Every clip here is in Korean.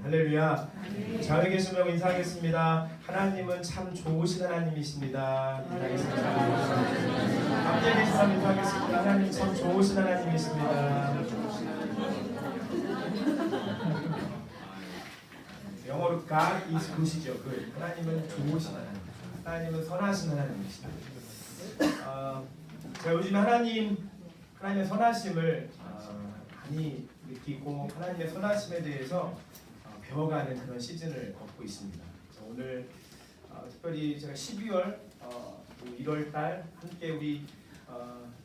할렐루야. 자리에 계신 분 인사하겠습니다. 하나님은 참 좋으신 하나님이십니다. 인사하겠습니다. 앞에 계신 사람 인사하겠습니다. 하나님 참 좋으신 하나님이십니다. 영어로 God is good이죠. good. 하나님은 좋으신 하나님. 하나님은 선하신 하나님이시다. 제가 요즘 하나님의 선하심을 많이 느끼고 하나님의 선하심에 대해서 배워가는 그런 시즌을 겪고 있습니다. 오늘 특별히 제가 12월 1월달 함께 우리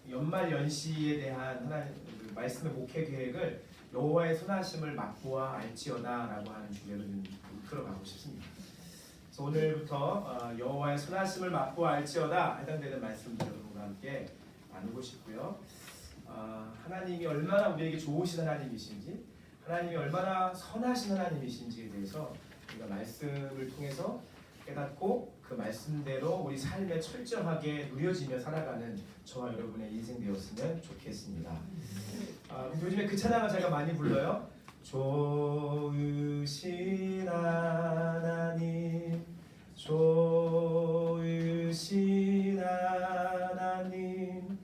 연말 연시에 대한 하나님 말씀의 목회 계획을 여호와의 선하심을 맛보아 알지어다라고 하는 주제로 좀 이끌어가고 싶습니다. 그래서 오늘부터 여호와의 선하심을 맛보아 알지어다 해당되는 말씀들 여러분과 함께 나누고 싶고요. 하나님이 얼마나 우리에게 좋으신 하나님이신지, 하나님이 얼마나 선하신 하나님이신지에 대해서 우리가 말씀을 통해서 깨닫고 그 말씀대로 우리 삶에 철저하게 누려지며 살아가는 저와 여러분의 인생 되었으면 좋겠습니다. 요즘에 그 찬양을 제가 많이 불러요. 좋으신 하나님, 좋으신 하나님,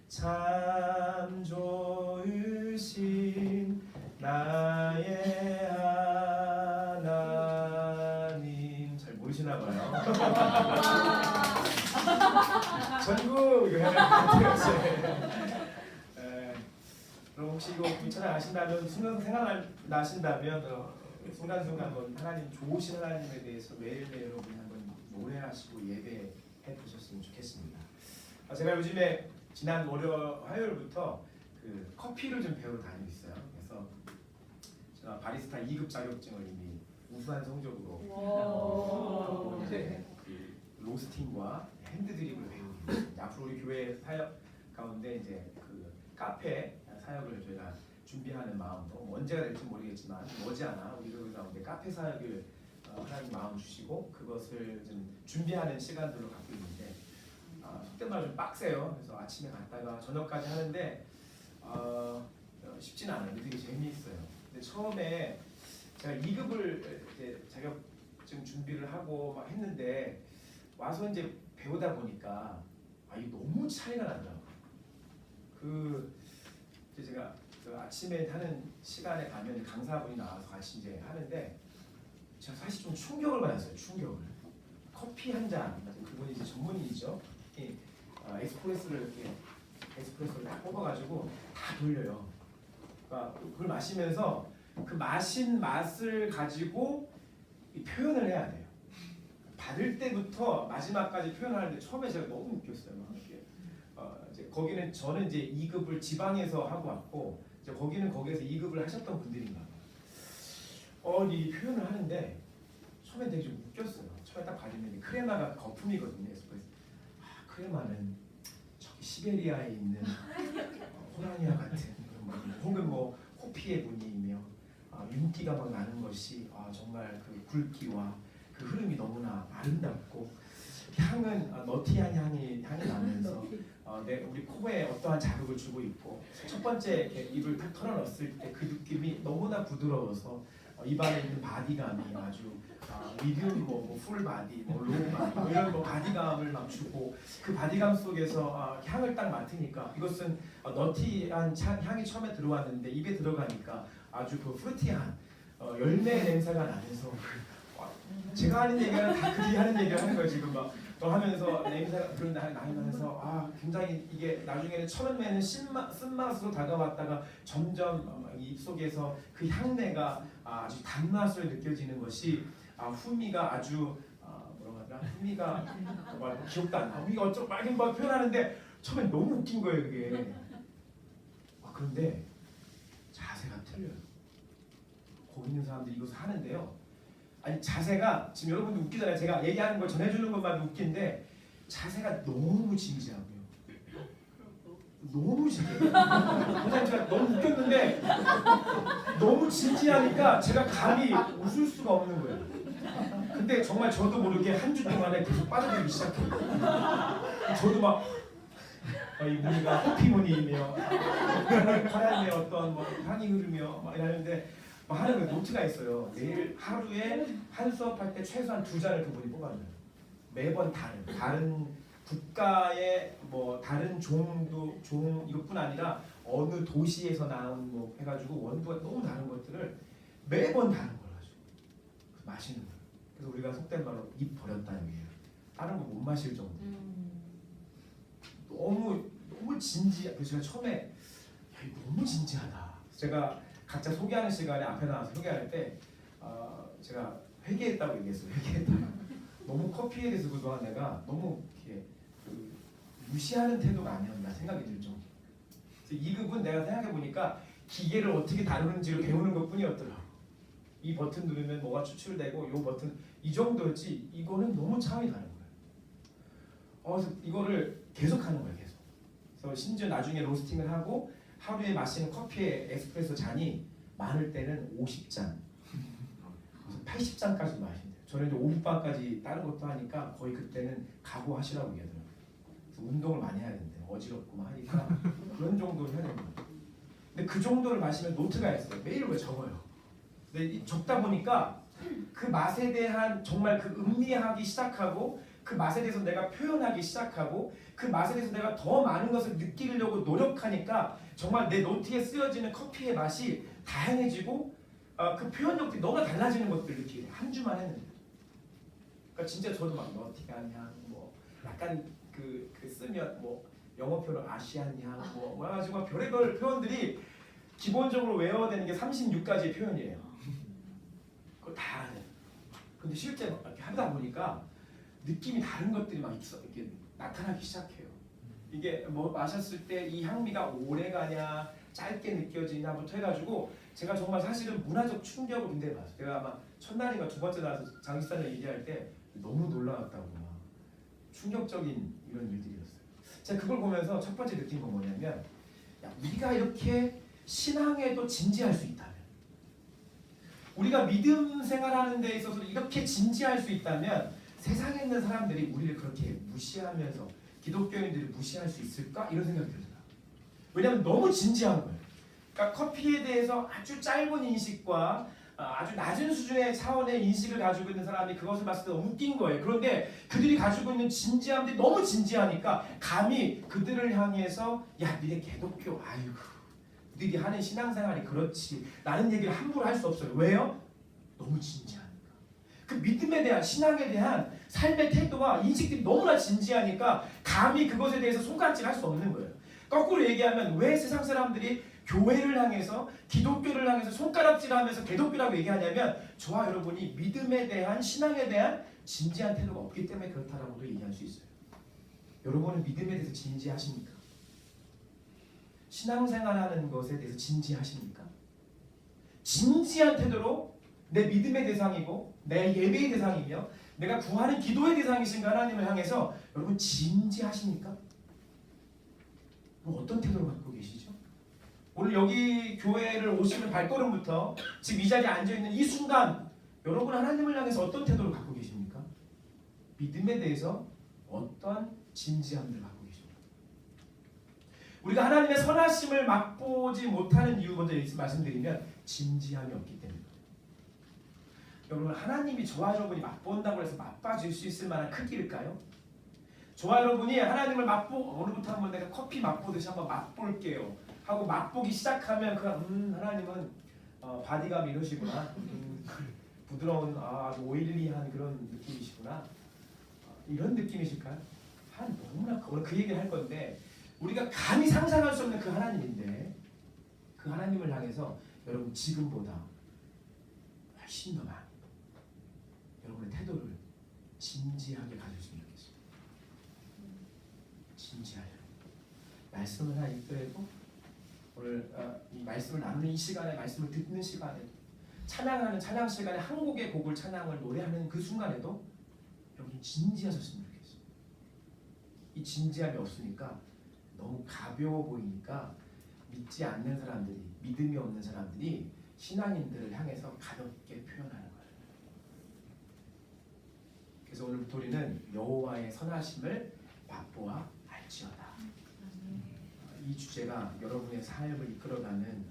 참 좋으신 나의 하나님. 잘 모르시나봐요. 전국 이거 해야 그럼 혹시 이거 괜찮아 아신다면 생각나신다면 순간순간 한번 하나님 좋으신 하나님에 대해서 매일매일 여러분이 한번 노래하시고 예배해 보셨으면 좋겠습니다. 제가 요즘에 지난 화요일부터 그 커피를 좀 배우러 다니고 있어요. 그래서 제가 바리스타 2급 자격증을 이미 우수한 성적으로 그 로스팅과 핸드드립을 배우고 있습니다. 앞으로 우리 교회 사역 가운데 이제 그 카페 사역을 저희가 준비하는 마음으로 언제가 될지 모르겠지만 머지않아 우리 교회 가운데 카페 사역을 하나님 마음 주시고 그것을 좀 준비하는 시간들로 갖고 있는데 속된 말로 좀 빡세요. 그래서 아침에 갔다가 저녁까지 하는데 쉽진 않아요. 되게 재미있어요. 근데 처음에 제가 2급을 이제 자격증 준비를 하고 막 했는데 와서 이제 배우다 보니까 이게 너무 차이가 나더라고요. 제가 그 아침에 하는 시간에 가면 강사분이 나와서 같이 이제 하는데 제가 사실 좀 충격을 받았어요. 충격을. 커피 한 잔, 그분이 이제 전문인이죠. 에스프레소를 딱 뽑아가지고 다 돌려요. 그러니까 그걸 마시면서 그 마신 맛을 가지고 표현을 해야 돼요. 받을 때부터 마지막까지 표현하는데 처음에 제가 너무 웃겼어요. 이제 거기는 저는 이제 2급을 지방에서 하고 왔고 이제 거기는 거기에서 2급을 하셨던 분들인가 봐요. 이 표현을 하는데 처음에 되게 좀 웃겼어요. 처음에 딱 받으면 크레마가 거품이거든요. 에스프레소. 크레마는 저기 시베리아에 있는 호랑이와 같은 혹은 호피의 무늬이며 윤기가 막 나는 것이 정말 그 굵기와 그 흐름이 너무나 아름답고 향은 너티한 향이 나면서 우리 코에 어떠한 자극을 주고 있고 첫 번째 입을 탁 털어넣었을 때 그 느낌이 너무나 부드러워서 입안에 있는 바디감이 아주 미디움 풀 바디, 로우 바디 이런 바디감을 막 주고 그 바디감 속에서 향을 딱 맡으니까 이것은 너티한 향이 처음에 들어왔는데 입에 들어가니까 아주 그 프루티한 열매 냄새가 나면서 제가 하는 얘기는 다 그들이 하는 얘기를 하는 거예요. 지금 막 하면서 냄새가 그런 나면서 굉장히 이게 나중에는 처음에는 쓴맛으로 다가왔다가 점점 입속에서 그 향내가 아주 단맛으로 느껴지는 것이 후미가 아주 뭐라고 하더라? 후미가 기억도 안 나. 후미가 어쩌고 막 표현하는데 처음에 너무 웃긴 거예요 그게. 그런데 자세가 틀려요. 거기 있는 사람들이 이것을 하는데요. 자세가 지금 여러분들 웃기잖아요. 제가 얘기하는 걸 전해주는 것만 웃긴데 자세가 너무 진지하고요. 너무 진지해요. 제가 너무 웃겼는데 너무 진지하니까 제가 감히 웃을 수가 없는 거예요. 근데 정말 저도 모르게 한 주 동안에 계속 빠져들기 시작해요. 저도 막 이 무늬가 호피 무늬이며 바람에 어떤 향이 흐르며 막 이러는데 하는 그 노트가 있어요. 매일 하루에 한 수업할 때 최소한 2잔을 그분이 뽑아줘요. 매번 다른 국가의 뭐 다른 종 이것뿐 아니라 어느 도시에서 나온 뭐 해가지고 원두가 너무 다른 것들을 매번 다른 걸 가지고 마시는 거예요. 그래서 우리가 속된 말로 입 버렸다 여기에요. 다른 거 못 마실 정도. 너무 진지해. 그래서 제가 처음에 야 이거 너무 진지하다. 제가 각자 소개하는 시간에 앞에 나와서 소개할 때 제가 회개했다고 얘기했어요. 회개했다. 너무 커피에 대해서 그동안 내가 너무 이렇게 무시하는 태도가 아니었나 생각이 들 정도. 그래서 2급은 내가 생각해 보니까 기계를 어떻게 다루는지를 배우는 것뿐이었더라고. 이 버튼 누르면 뭐가 추출되고 이 버튼 이 정도였지 이거는 너무 차원이 다른 거예요. 그래서 이거를 계속 하는 거예요. 계속. 그래서 심지어 나중에 로스팅을 하고 하루에 마시는 커피의 에스프레소 잔이 많을 때는 50잔, 80잔까지 마신대요. 저는 이제 오후반까지 다른 것도 하니까 거의 그때는 각오하시라고 얘기하더라고요. 그래서 운동을 많이 해야 된대요. 어지럽고 막 하니까 그런 정도를 해야 됩니다. 근데 그 정도를 마시면 노트가 있어요. 매일 왜 적어요. 근데 적다 보니까 그 맛에 대한 정말 그 음미하기 시작하고 그 맛에 대해서 내가 표현하기 시작하고 그 맛에 대해서 내가 더 많은 것을 느끼려고 노력하니까 정말 내 노트에 쓰여지는 커피의 맛이 다양해지고 그 표현력들이 너무 달라지는 것들을 느끼게 돼요. 한 주만 했는데. 그러니까 진짜 저도 막 너티한 향, 뭐 약간 그 쓰면 뭐 영어 표현으로 아시안 향, 뭐 해가지고 별의별 표현들이 기본적으로 외워야 되는 게 36가지의 표현이에요. 그걸 다 알아야 돼요. 근데 실제 이렇게 하다 보니까 느낌이 다른 것들이 막 이렇게 나타나기 시작해요. 이게 뭐 마셨을 때 이 향미가 오래 가냐, 짧게 느껴지냐부터 해가지고 제가 정말 사실은 문화적 충격을 굉장히 받았어요. 제가 아마 첫날인가 두 번째 나와서 장기사님 얘기할 때 너무 놀라웠다고 막 충격적인 이런 일들이었어요. 제가 그걸 보면서 첫 번째 느낀 건 뭐냐면 야, 우리가 이렇게 신앙에도 진지할 수 있다면 우리가 믿음 생활하는 데 있어서 이렇게 진지할 수 있다면 세상에 있는 사람들이 우리를 그렇게 무시하면서 기독교인들을 무시할 수 있을까? 이런 생각이 들더라고요. 왜냐하면 너무 진지한 거예요. 그러니까 커피에 대해서 아주 짧은 인식과 아주 낮은 수준의 차원의 인식을 가지고 있는 사람이 그것을 봤을 때 너무 웃긴 거예요. 그런데 그들이 가지고 있는 진지함들이 너무 진지하니까 감히 그들을 향해서 야 니네 기독교 아이고 너희들이 하는 신앙생활이 그렇지 라는 얘기를 함부로 할 수 없어요. 왜요? 너무 진지하니까. 그 믿음에 대한 신앙에 대한 삶의 태도와 인식들이 너무나 진지하니까 감히 그것에 대해서 손가락질할 수 없는 거예요. 거꾸로 얘기하면 왜 세상 사람들이 교회를 향해서 기독교를 향해서 손가락질하면서 기독교라고 얘기하냐면 저와 여러분이 믿음에 대한 신앙에 대한 진지한 태도가 없기 때문에 그렇다라고도 얘기할 수 있어요. 여러분은 믿음에 대해서 진지하십니까? 신앙생활하는 것에 대해서 진지하십니까? 진지한 태도로 내 믿음의 대상이고 내 예배의 대상이며 내가 구하는 기도의 대상이신 하나님을 향해서 여러분 진지하십니까? 어떤 태도를 갖고 계시죠? 오늘 여기 교회를 오시는 발걸음부터 지금 이 자리에 앉아있는 이 순간 여러분 하나님을 향해서 어떤 태도를 갖고 계십니까? 믿음에 대해서 어떤 진지함을 갖고 계십니까? 우리가 하나님의 선하심을 맛보지 못하는 이유 먼저 말씀드리면 진지함이 없기 때문입니다. 여러분 하나님이 저와 여러분이 맛본다고 해서 맛봐줄 수 있을 만한 크기일까요? 저와 여러분이 하나님을 오늘부터 한번 내가 커피 맛보듯이 한번 맛볼게요 하고 맛보기 시작하면 하나님은 바디감 이러시구나 부드러운 아주 오일리한 그런 느낌이시구나 이런 느낌이실까요? 너무나 오늘 그 얘기를 할 건데 우리가 감히 상상할 수 없는 그 하나님인데 그 하나님을 향해서 여러분 지금보다 훨씬 더 많이 여러분의 태도를 진지하게 가졌으면 좋겠습니다. 진지하려 말씀을 하나 읽더라도 오늘 이 말씀을 나누는 이 시간에 말씀을 듣는 시간에 찬양하는 찬양 시간에 한 곡의 곡을 찬양을 노래하는 그 순간에도 여러분 진지하셨으면 좋겠어요. 이 진지함이 없으니까 너무 가벼워 보이니까 믿지 않는 사람들이 믿음이 없는 사람들이 신앙인들을 향해서 가볍게 표현하는 거예요. 그래서 오늘부터 우리는 여호와의 선하심을 맛보아 알지어다. 이 주제가 여러분의 삶을 이끌어가는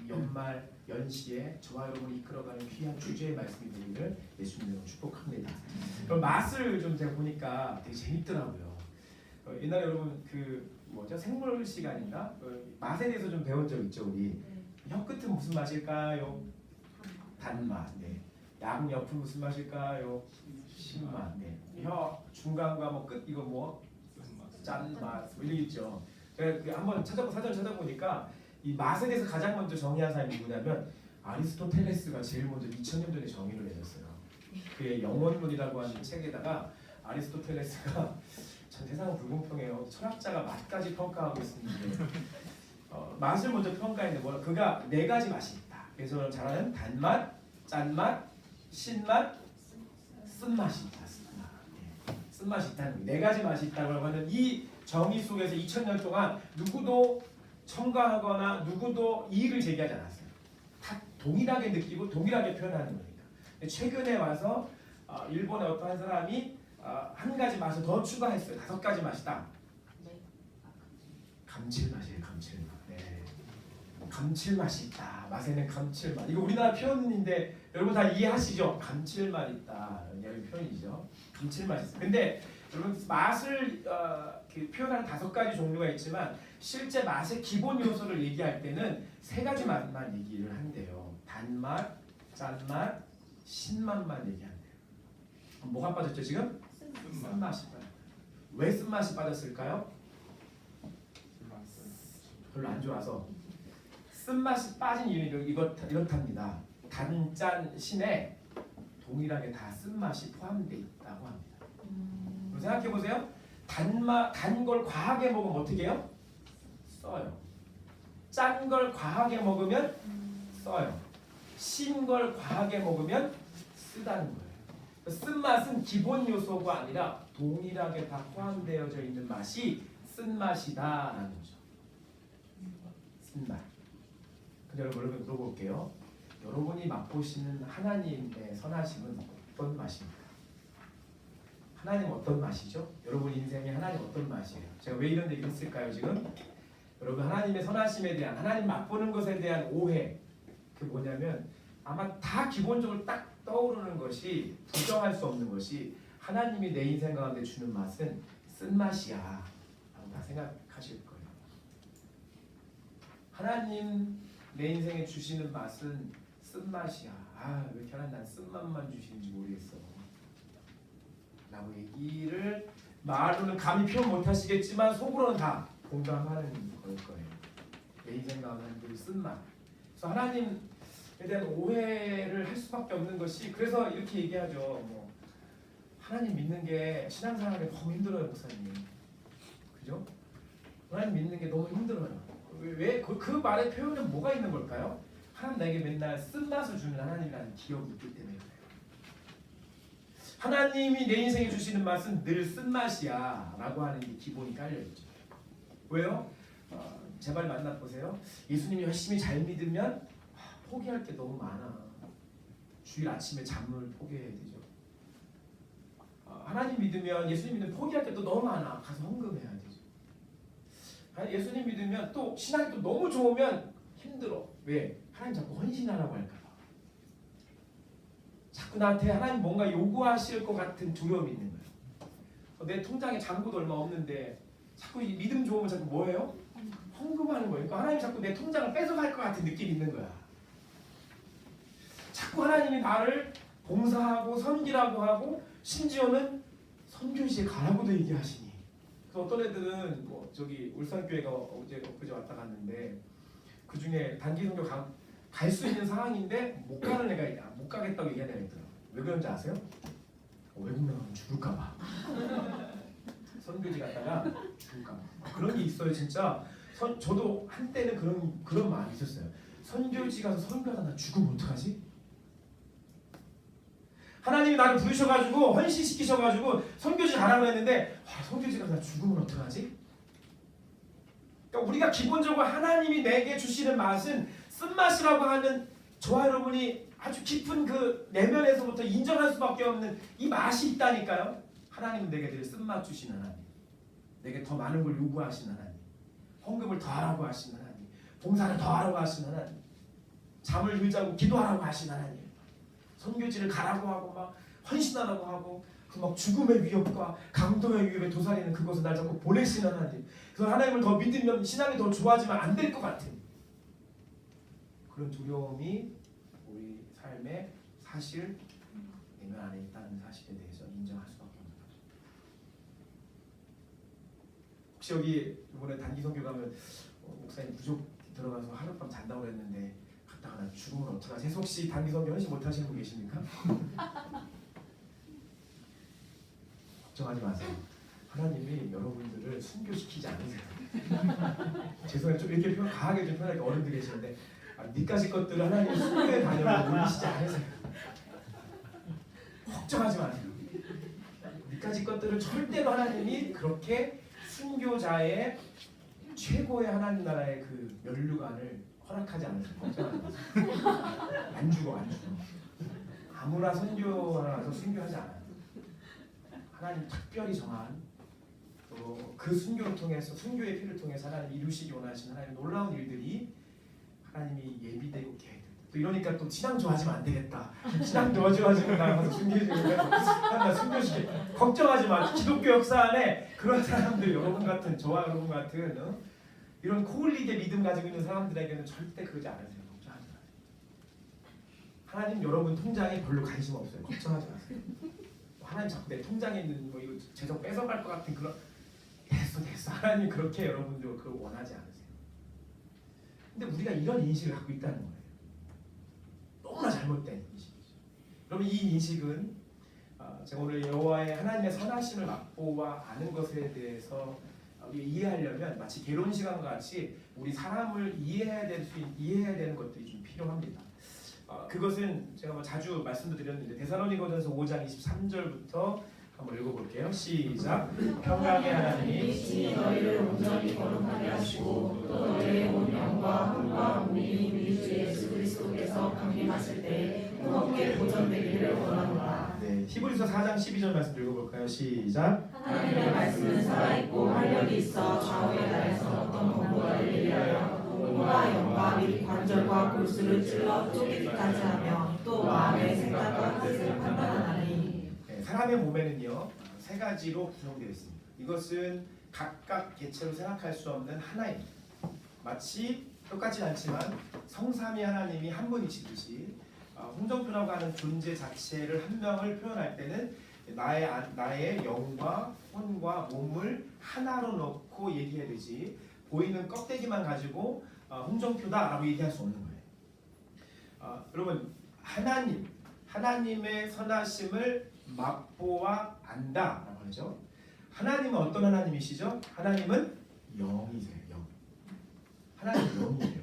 연말 주말 연시에 저와 여러분이 이끌어가는 귀한 주제의 말씀이 되기를 예수님으로 축복합니다. 그럼 맛을 좀 제가 보니까 되게 재밌더라고요. 옛날에 여러분 그 뭐죠? 생물 시간인가? 맛에 대해서 좀 배운 적 있죠 우리. 혀 끝은 무슨 맛일까요? 단맛. 네. 양 옆은 무슨 맛일까요? 신맛. 네. 혀 중간과 뭐 끝 이거 뭐 짠맛 뭐 이런 있죠. 제가 한번 사전 찾아보니까 이 맛에 대해서 가장 먼저 정의한 사람이 누구냐면 아리스토텔레스가 제일 먼저 2000년 전에 정의를 내렸어요. 그의 영원론이라고 하는 책에다가 아리스토텔레스가 참 세상은 불공평해요. 철학자가 맛까지 평가하고 있었는데 맛을 먼저 평가했는데 뭐 그가 4가지 맛이 있다. 그래서 잘 아는 단맛, 짠맛, 신맛, 쓴맛이 있다. 쓴맛이 있다는 4가지 맛이 있다고 하는 이 정의 속에서 2000년 동안 누구도 첨가하거나 누구도 이의를 제기하지 않았어요. 다 동일하게 느끼고 동일하게 표현하는 겁니다. 최근에 와서 일본의 어떤 한 사람이 한 가지 맛을 더 추가했어요. 5가지 맛이다. 감칠맛이에요. 감칠맛. 네. 감칠맛이 있다. 맛에는 감칠맛. 이거 우리나라 표현인데 여러분 다 이해하시죠? 감칠맛 있다. 이런 표현이죠. 감칠맛이 있어요. 근데 여러분 맛을 표현하는 5가지 종류가 있지만 실제 맛의 기본 요소를 얘기할 때는 3가지 맛만 얘기를 한대요. 단맛, 짠맛, 신맛만 얘기한대요. 뭐가 빠졌죠 지금? 쓴맛이 빠졌어요. 왜 쓴맛이 빠졌을까요? 별로 안 좋아서. 쓴맛이 빠진 이유는 이렇답니다. 단, 짠, 신에 동일하게 다 쓴맛이 포함되어 있다고 합니다. 생각해 보세요. 단 걸 과하게 먹으면 어떻게 해요? 써요. 짠 걸 과하게 먹으면 써요. 신 걸 과하게 먹으면 쓰다는 거예요. 쓴맛은 기본 요소가 아니라 동일하게 다 포함되어져 있는 맛이 쓴맛이다라는 거죠. 쓴맛. 근데 여러분 물어볼게요. 여러분이 맛보시는 하나님의 선하심은 어떤 맛입니까? 하나님 어떤 맛이죠? 여러분 인생에 하나님 어떤 맛이에요? 제가 왜 이런 얘기를 했을까요 지금? 여러분 하나님의 선하심에 대한 하나님 맛보는 것에 대한 오해 그 뭐냐면 아마 다 기본적으로 딱 떠오르는 것이 부정할 수 없는 것이 하나님이 내 인생 가운데 주는 맛은 쓴맛이야 라고 다 생각하실 거예요. 하나님 내 인생에 주시는 맛은 쓴맛이야. 왜 이렇게 하나님 난 쓴맛만 주시는지 모르겠어 라고 얘기를 말로는 감히 표현 못하시겠지만 속으로는 다 공감하는 걸 거예요. 내 인생 가운데 쓴맛. 그래서 하나님에 대한 오해를 할 수밖에 없는 것이 그래서 이렇게 얘기하죠. 뭐 하나님 믿는 게 신앙생활에 너무 힘들어요 목사님. 그죠? 하나님 믿는 게 너무 힘들어요. 왜 그 말의 표현에 뭐가 있는 걸까요? 하나님 나에게 맨날 쓴맛을 주는 하나님이라는 기억이 있기 때문에 그래요. 하나님이 내 인생에 주시는 맛은 늘 쓴맛이야 라고 하는 게 기본이 깔려있죠. 왜요? 제발 만나보세요. 예수님 열심히 잘 믿으면 포기할 게 너무 많아. 주일 아침에 잠을 포기해야 되죠. 하나님 믿으면 예수님 믿으면 포기할 게 또 너무 많아. 가서 헌금해야 되죠. 예수님 믿으면 또 신앙이 또 너무 좋으면 힘들어. 왜? 하나님 자꾸 헌신하라고 할까 봐. 자꾸 나한테 하나님 뭔가 요구하실 것 같은 두려움이 있는 거예요. 내 통장에 잔고도 얼마 없는데 자꾸 이 믿음 좋으면 자꾸 뭐예요? 헌금하는 거예요. 그러니까 하나님 자꾸 내 통장을 뺏어갈 것 같은 느낌이 있는 거야. 자꾸 하나님이 나를 봉사하고 섬기라고 하고 심지어는 선교지에 가라고도 얘기하시니. 그래서 어떤 애들은 뭐 저기 울산교회가 엊그제 왔다 갔는데 그 중에 단기 선교 갈 수 있는 상황인데 못 가는 애가 있다. 못 가겠다고 얘기하는 애가 있더라고요. 왜 그런지 아세요? 외국 나가면 죽을까 봐. 선교지 갔다가 죽을까 봐. 그런 게 있어요 진짜. 저도 한때는 그런 마음이 있었어요. 선교지 가서 선교하다 나 죽으면 어떡하지? 하나님이 나를 부르셔가지고 헌신시키셔가지고 선교지 가라고 했는데 선교지 가서 나 죽으면 어떡하지? 그러니까 우리가 기본적으로 하나님이 내게 주시는 맛은 쓴맛이라고 하는 저와 여러분이 아주 깊은 그 내면에서부터 인정할 수밖에 없는 이 맛이 있다니까요. 하나님은 내게 늘 쓴맛 주시는 하나님, 내게 더 많은 걸 요구하시는 하나님, 헌금을 더 하라고 하시는 하나님, 봉사를 더 하라고 하시는 하나님. 잠을 일자고 기도하라고 하신 하나님, 선교지를 가라고 하고 막 헌신하라고 하고 그 막 죽음의 위협과 강도의 위협에 도사리는 그곳에 날 자꾸 보내시는 하나님, 그래서 하나님을 더 믿으면 신앙이 더 좋아지면 안 될 것 같은 그런 두려움이 우리 삶의 사실 내면 안에 있다는 사실에 대해서 인정할 수밖에 없는 거죠. 혹시 여기 이번에 단기 선교 가면 목사님 부족 들어가서 하룻밤 잔다고 그랬는데 갔다가 나 죽으면 어떡하지? 해서 혹시 단기 선교 헌신 못 하시는 분 계십니까? 걱정하지 마세요. 하나님이 여러분들을 순교시키지 않으세요. 죄송해요. 좀 이렇게 표현 강하게 좀 표현하기 어른들 계시는데 니까지 것들을 하나님 순교의 단역으로 올리시지 않으세요. 걱정하지 마세요. 니까지 것들을 절대로 하나님이 그렇게 순교자의 최고의 하나님 나라의 그 면류관을 허락하지 않으세요. 걱정하지 마세요. 안 죽어. 아무나 선교하러 가서 순교하지 않아요. 하나님 특별히 정한 또 그 순교를 통해서 순교의 피를 통해서 하나님 이루시기 원하시는 하나님 놀라운 일들이 하나님이 예비되고 계획. 또 이러니까 또 신앙 좋아지면 안 되겠다. 신앙 좋아지면 나가서 순교시키고 나 순교시키. 걱정하지 마. 기독교 역사 안에 그런 사람들 여러분 같은 저와 여러분 같은 이런 코흘리게 믿음 가지고 있는 사람들에게는 절대 그러지 않으세요. 걱정하지 마세요. 하나님 여러분 통장에 별로 관심 없어요. 걱정하지 마세요. 하나님 자꾸 내 통장에 있는 뭐 이거 재정 뺏어갈 것 같은 그런 됐어. 하나님 그렇게 여러분들 그걸 원하지 않으세요. 근데 우리가 이런 인식을 갖고 있다는 거예요. 너무나 잘못된 인식이죠. 여러분 이 인식은 제가 오늘 여호와의 하나님의 선하심을 맛보아 아는 것에 대해서 이해하려면 마치 개론 시간과 같이 우리 사람을 이해해야 되는 것들이 좀 필요합니다. 그것은 제가 뭐 자주 말씀도 드렸는데 데살로니가전서 5장 23절부터 한번 읽어볼게요. 시작. 평강의 하나님이 친히 너희를 온전히 거룩하게 하시고 또 너희의 온 영과 혼과 몸이 우리 주 예수 그리스도께서 강림하실 때 뜨겁게 보존되기를 원하노라. 네, 히브리서 4장 12절 말씀 읽어볼까요? 시작. 하나님의 말씀은 살아있고 활력이 있어 좌우의 날에서 어떤 검보다를 예리하여 몸과 영과 및 관절과 골수를 찔러 쪼개기까지 하며 또 마음의 생각과 뜻을 판단하나니. 사람의 몸에는요 세 가지로 구성되어 있습니다. 이것은 각각 개체로 생각할 수 없는 하나입니다. 마치 똑같진 않지만 성삼위 하나님이 한 분이시듯이 홍정표라고 하는 존재 자체를 한 명을 표현할 때는 나의 영과 혼과 몸을 하나로 넣고 얘기해야 되지 보이는 껍데기만 가지고 홍정표다라고 얘기할 수 없는 거예요. 여러분 하나님의 선하심을 맛보아 안다라고 하죠. 하나님은 어떤 하나님이시죠? 하나님은 영이세요. 영. 하나님은 영이에요.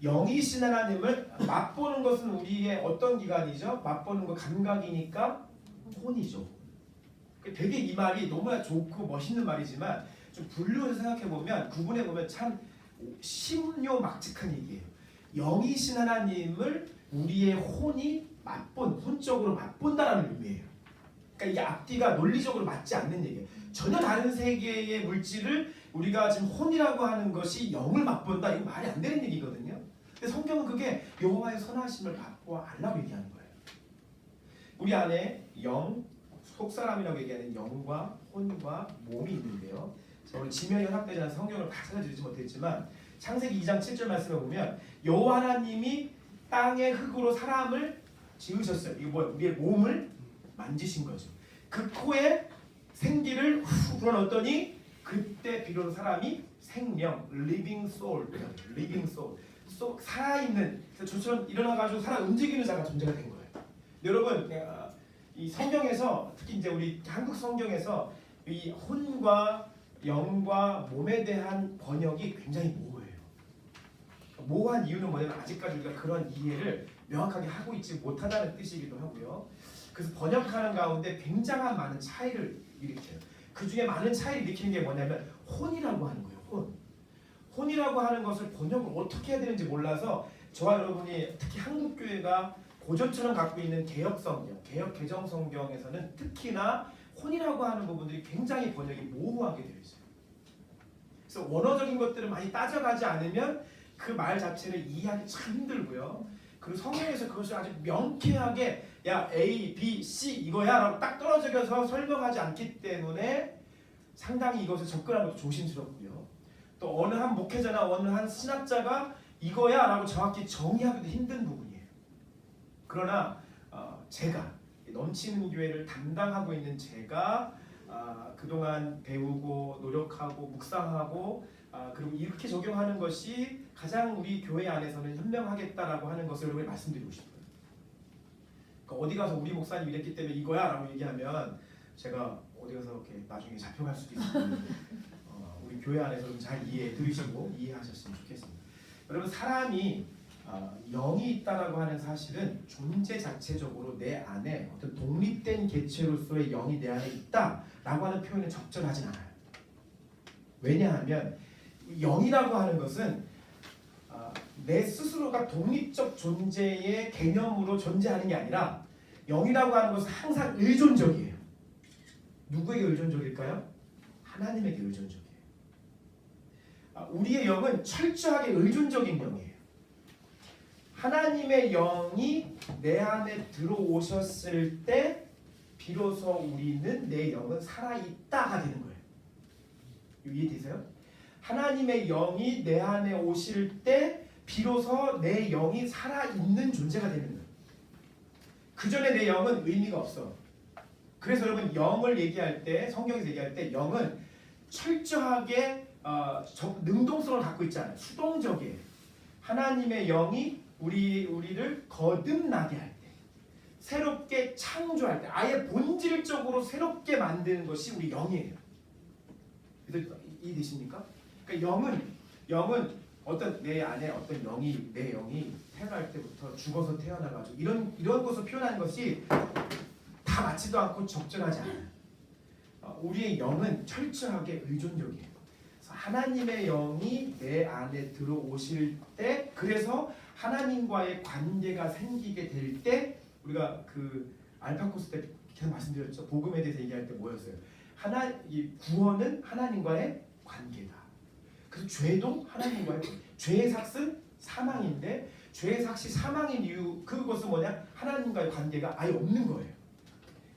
영이신 하나님을 맛보는 것은 우리의 어떤 기관이죠? 맛보는 거 감각이니까 혼이죠. 되게 이 말이 너무나 좋고 멋있는 말이지만 좀 분류해서 생각해보면 구분해보면 참 신묘막측한 얘기예요. 영이신 하나님을 우리의 혼이 혼적으로 맛본다라는 의미예요. 그러니까 이게 앞뒤가 논리적으로 맞지 않는 얘기예요. 전혀 다른 세계의 물질을 우리가 지금 혼이라고 하는 것이 영을 맛본다. 이거 말이 안 되는 얘기거든요. 근데 성경은 그게 여호와의 선하심을 맛보아 알라고 얘기하는 거예요. 우리 안에 영, 속사람이라고 얘기하는 영과 혼과 몸이 있는데요. 오늘 지면이 연합되지 않아서 성경을 다 찾아드리지 못했지만 창세기 2장 7절 말씀에 보면 여호와 하나님이 땅의 흙으로 사람을 지으셨어요. 이거 뭐야? 우리의 몸을 만지신 거죠. 그 코에 생기를 후 불어넣었더니 그때 비로소 사람이 생명, living soul, 살아있는 저처럼 일어나가지고 살아 움직이는 자가 존재가 된 거예요. 여러분, 이 성경에서 특히 이제 우리 한국 성경에서 이 혼과 영과 몸에 대한 번역이 굉장히 모호해요. 모호한 이유는 뭐냐면 아직까지 우리가 그런 이해를 명확하게 하고 있지 못하다는 뜻이기도 하고요. 그래서 번역하는 가운데 굉장한 많은 차이를 일으켜요. 그 중에 많은 차이를 일으키는 게 뭐냐면 혼이라고 하는 거예요. 혼이라고 하는 것을 번역을 어떻게 해야 되는지 몰라서 저와 여러분이 특히 한국교회가 고전처럼 갖고 있는 개혁성경, 개혁개정성경에서는 특히나 혼이라고 하는 부분들이 굉장히 번역이 모호하게 되어 있어요. 그래서 원어적인 것들을 많이 따져가지 않으면 그 말 자체를 이해하기 참 힘들고요. 그리고 성경에서 그것을 아주 명쾌하게 야 A, B, C 이거야 라고 딱 떨어져서 설명하지 않기 때문에 상당히 이것을 접근하는 것도 조심스럽고요. 또 어느 한 목회자나 어느 한 신학자가 이거야 라고 정확히 정의하기도 힘든 부분이에요. 그러나 제가 넘치는 교회를 담당하고 있는 제가 그동안 배우고 노력하고 묵상하고 그리고 이렇게 적용하는 것이 가장 우리 교회 안에서는 현명하겠다라고 하는 것을 여러분께 말씀드리고 싶어요. 그러니까 어디 가서 우리 목사님 이랬기 때문에 이거야 라고 얘기하면 제가 어디 가서 이렇게 나중에 잡혀갈 수도 있으니 우리 교회 안에서 좀 잘 들으시고 이해하셨으면 좋겠습니다. 여러분 사람이 영이 있다라고 하는 사실은 존재 자체적으로 내 안에 어떤 독립된 개체로서의 영이 내 안에 있다라고 하는 표현은 적절하진 않아요. 왜냐하면 영이라고 하는 것은 내 스스로가 독립적 존재의 개념으로 존재하는 게 아니라 영이라고 하는 것은 항상 의존적이에요. 누구에게 의존적일까요? 하나님에게 의존적이에요. 우리의 영은 철저하게 의존적인 영이에요. 하나님의 영이 내 안에 들어오셨을 때 비로소 우리는 내 영은 살아있다가 되는 거예요. 이해되세요? 하나님의 영이 내 안에 오실 때 비로소 내 영이 살아있는 존재가 되는 거예요. 그 전에 내 영은 의미가 없어. 그래서 여러분 영을 얘기할 때 성경에서 얘기할 때 영은 철저하게 능동성을 갖고 있지 않아요. 수동적이에요. 하나님의 영이 우리를 거듭나게 할 때, 새롭게 창조할 때, 아예 본질적으로 새롭게 만드는 것이 우리 영이에요. 이해되십니까? 그러니까 영은 어떤 내 안에 어떤 내 영이 태어날 때부터 죽어서 태어나가지고 이런 것을 표현하는 것이 다 맞지도 않고 적절하지 않아요. 우리의 영은 철저하게 의존적이에요. 그래서 하나님의 영이 내 안에 들어오실 때, 그래서 하나님과의 관계가 생기게 될 때, 우리가 그 알파 코스 때 계속 말씀드렸죠. 복음에 대해서 얘기할 때 뭐였어요? 이 구원은 하나님과의 관계다. 그래서 죄도 하나님과의 죄의 삭은 사망인데, 죄의 삭이 사망인 이유, 그것은 뭐냐? 하나님과의 관계가 아예 없는 거예요.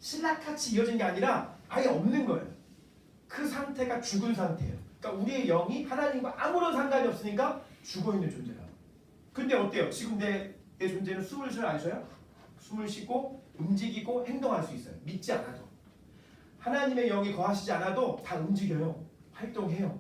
신라같이 이어진 게 아니라 아예 없는 거예요. 그 상태가 죽은 상태예요. 그러니까 우리의 영이 하나님과 아무런 상관이 없으니까 죽어있는 존재라고. 근데 어때요? 지금 내 존재는 숨을 쉬어요? 안 쉬어요? 숨을 쉬고 움직이고 행동할 수 있어요. 믿지 않아도. 하나님의 영이 거하시지 않아도 다 움직여요. 활동해요.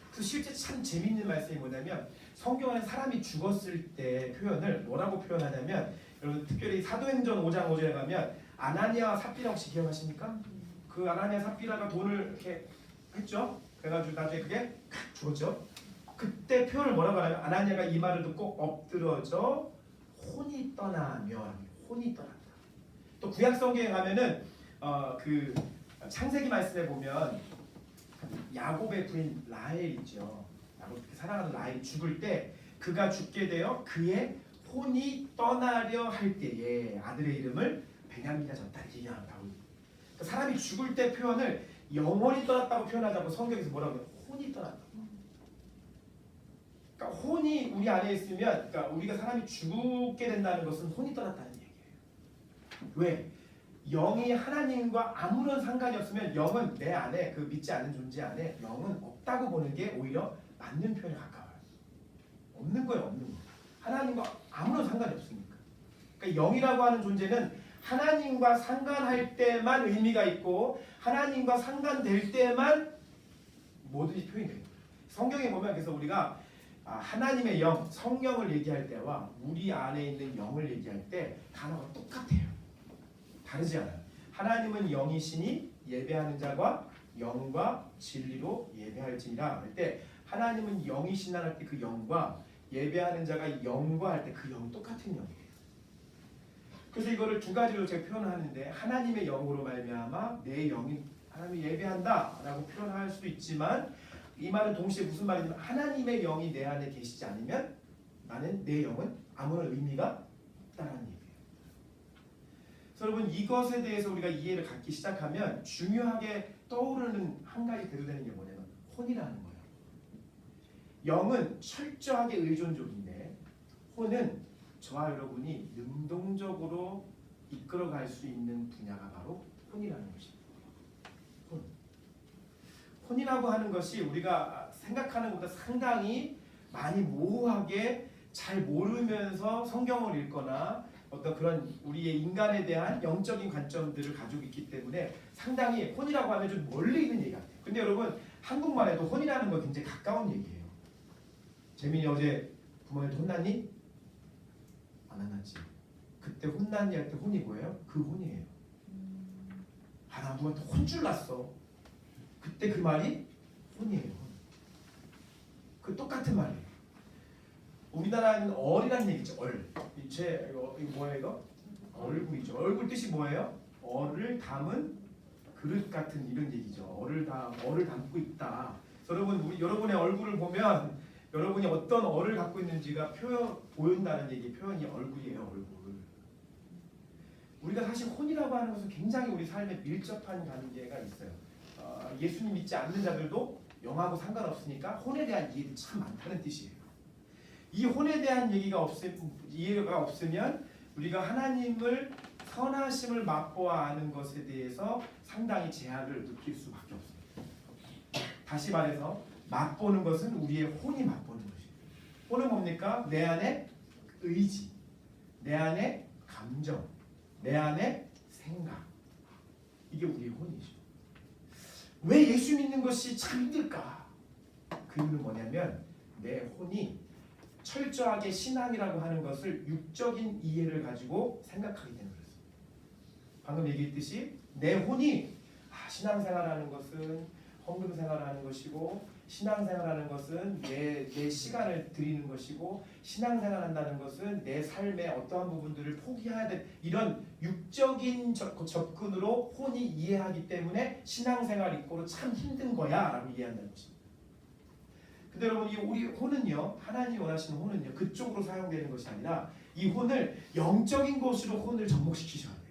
그래서 실제 참 재밌는 말씀이 뭐냐면, 성경에 사람이 죽었을 때 표현을 뭐라고 표현하냐면, 여러분 특별히 사도행전 5장 5절에 가면 아나니아와 삽비라 혹시 기억하십니까? 그 아나니아 삽비라가 돈을 이렇게 했죠. 그래가지고 나중에 그게 죽었죠. 그때 표현을 뭐라고 하냐면, 아나니아가 이 말을 듣고 엎드러져 혼이 떠나며, 혼이 떠났다. 또 구약 성경에 가면은 그 창세기 말씀에 보면 야곱의 부인 라헬 있죠. 야곱 사랑하는 라헬 죽을 때 그가 죽게 되어 그의 혼이 떠나려 할 때에 아들의 이름을 베냐민이라 졌다 이렇게 얘기합니다. 그러니까 사람이 죽을 때 표현을 영혼이 떠났다고 표현하자고 성경에서 뭐라고 해요? 혼이 떠났다. 그러니까 혼이 우리 안에 있으면, 그러니까 우리가 사람이 죽게 된다는 것은 혼이 떠났다는 얘기예요. 왜? 영이 하나님과 아무런 상관이 없으면 영은 내 안에, 그 믿지 않는 존재 안에 영은 없다고 보는 게 오히려 맞는 표현에 가까워요. 없는 거예요, 없는 거. 하나님과 아무런 상관이 없으니까. 그러니까 영이라고 하는 존재는 하나님과 상관할 때만 의미가 있고, 하나님과 상관될 때만 뭐든지 표현이 돼요. 성경에 보면 그래서 우리가 하나님의 영, 성령을 얘기할 때와 우리 안에 있는 영을 얘기할 때 단어가 똑같아요. 다르지 않아요. 하나님은 영이시니 예배하는 자가 영과 진리로 예배할지니라 할 때, 하나님은 영이시나 할 때 그 영과 예배하는 자가 영과 할 때 그 영이 똑같은 영이에요. 그래서 이거를 두 가지로 제가 표현하는데, 하나님의 영으로 말미암아 내 영이 하나님을 예배한다라고 표현할 수도 있지만, 이 말은 동시에 무슨 말이냐면, 하나님의 영이 내 안에 계시지 않으면 나는 내 영은 아무런 의미가 없다는 얘기예요. 그래서 여러분 이것에 대해서 우리가 이해를 갖기 시작하면 중요하게 떠오르는 한 가지 대두되는 게 뭐냐면 혼이라는 거예요. 영은 철저하게 의존적인데 혼은 저와 여러분이 능동적으로 이끌어갈 수 있는 분야가 바로 혼이라는 것입니다. 혼이라고 하는 것이 우리가 생각하는 것보다 상당히 많이 모호하게 잘 모르면서 성경을 읽거나 어떤 그런 우리의 인간에 대한 영적인 관점들을 가지고 있기 때문에 상당히 혼이라고 하면 좀 멀리 있는 얘기 같아요. 근데 여러분 한국말에도 혼이라는 건 굉장히 가까운 얘기예요. 재민이 어제 부모님한테 혼났니? 안 혼났지. 그때 혼났니 할 때 혼이 뭐예요? 그 혼이에요. 아, 나 누구한테 혼줄 났어. 그때 그 말이 혼이에요. 그 똑같은 말이에요. 우리나라는 얼이라는 얘기죠. 얼. 이거 뭐예요 이거? 얼굴이죠. 얼굴 뜻이 뭐예요? 얼을 담은 그릇 같은 이런 얘기죠. 얼을 담고 있다. 여러분 여러분의 얼굴을 보면 여러분이 어떤 얼을 갖고 있는지가 보인다는 얘기. 표현이 얼굴이에요. 얼굴. 우리가 사실 혼이라고 하는 것은 굉장히 우리 삶에 밀접한 관계가 있어요. 예수님 믿지 않는 자들도 영하고 상관없으니까 혼에 대한 이해가 참 많다는 뜻이에요. 이 혼에 대한 이해가 없으면 우리가 하나님을 선하심을 맛보아 아는 것에 대해서 상당히 제약을 느낄 수밖에 없습니다. 다시 말해서 맛보는 것은 우리의 혼이 맛보는 것이에요. 혼은 뭡니까? 내 안에 의지, 내 안에 감정, 내 안에 생각. 이게 우리의 혼이죠. 왜 예수 믿는 것이 참 힘들까? 그 이유는 뭐냐면 내 혼이 철저하게 신앙이라고 하는 것을 육적인 이해를 가지고 생각하기 때문에 그렇습니다. 방금 얘기했듯이 내 혼이 신앙생활하는 것은 헌금생활하는 것이고 신앙생활하는 것은 내 시간을 드리는 것이고 신앙생활한다는 것은 내 삶의 어떠한 부분들을 포기해야 돼. 이런 육적인 접근으로 혼이 이해하기 때문에 신앙생활 이꼬로 참 힘든 거야 라고 이해한다는 것입니다. 근데 여러분 우리 혼은요, 하나님이 원하시는 혼은요 그쪽으로 사용되는 것이 아니라 이 혼을 영적인 것으로 혼을 접목시키셔야 돼요.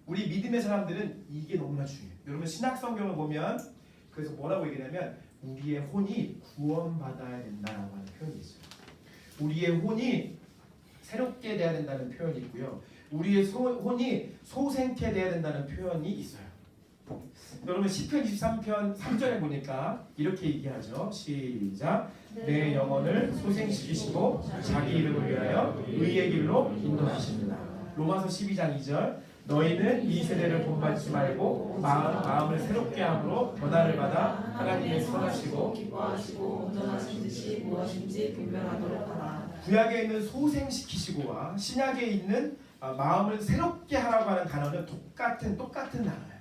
우리 믿음의 사람들은 이게 너무나 중요해요. 여러분 신약성경을 보면 그래서 뭐라고 얘기하냐면 우리의 혼이 구원받아야 된다라고 하는 표현이 있어요. 우리의 혼이 새롭게 돼야 된다는 표현이 있고요. 우리의 혼이 소생케 돼야 된다는 표현이 있어요. 여러분 시편 23편 3절에 보니까 이렇게 얘기하죠. 시작. 내 영혼을 소생시키시고 자기 이름을 위하여 의의 길로 인도하십니다. 로마서 12장 2절. 너희는 이 세대를 본받지 말고 마음을 새롭게 함으로 변화를 받아 하나님의 선하시고 기뻐하시고 온전하신 뜻이 무엇인지 분별하도록 하라. 구약에 있는 소생시키시고와 신약에 있는 마음을 새롭게 하라고 하는 단어는 똑같은 단어예요.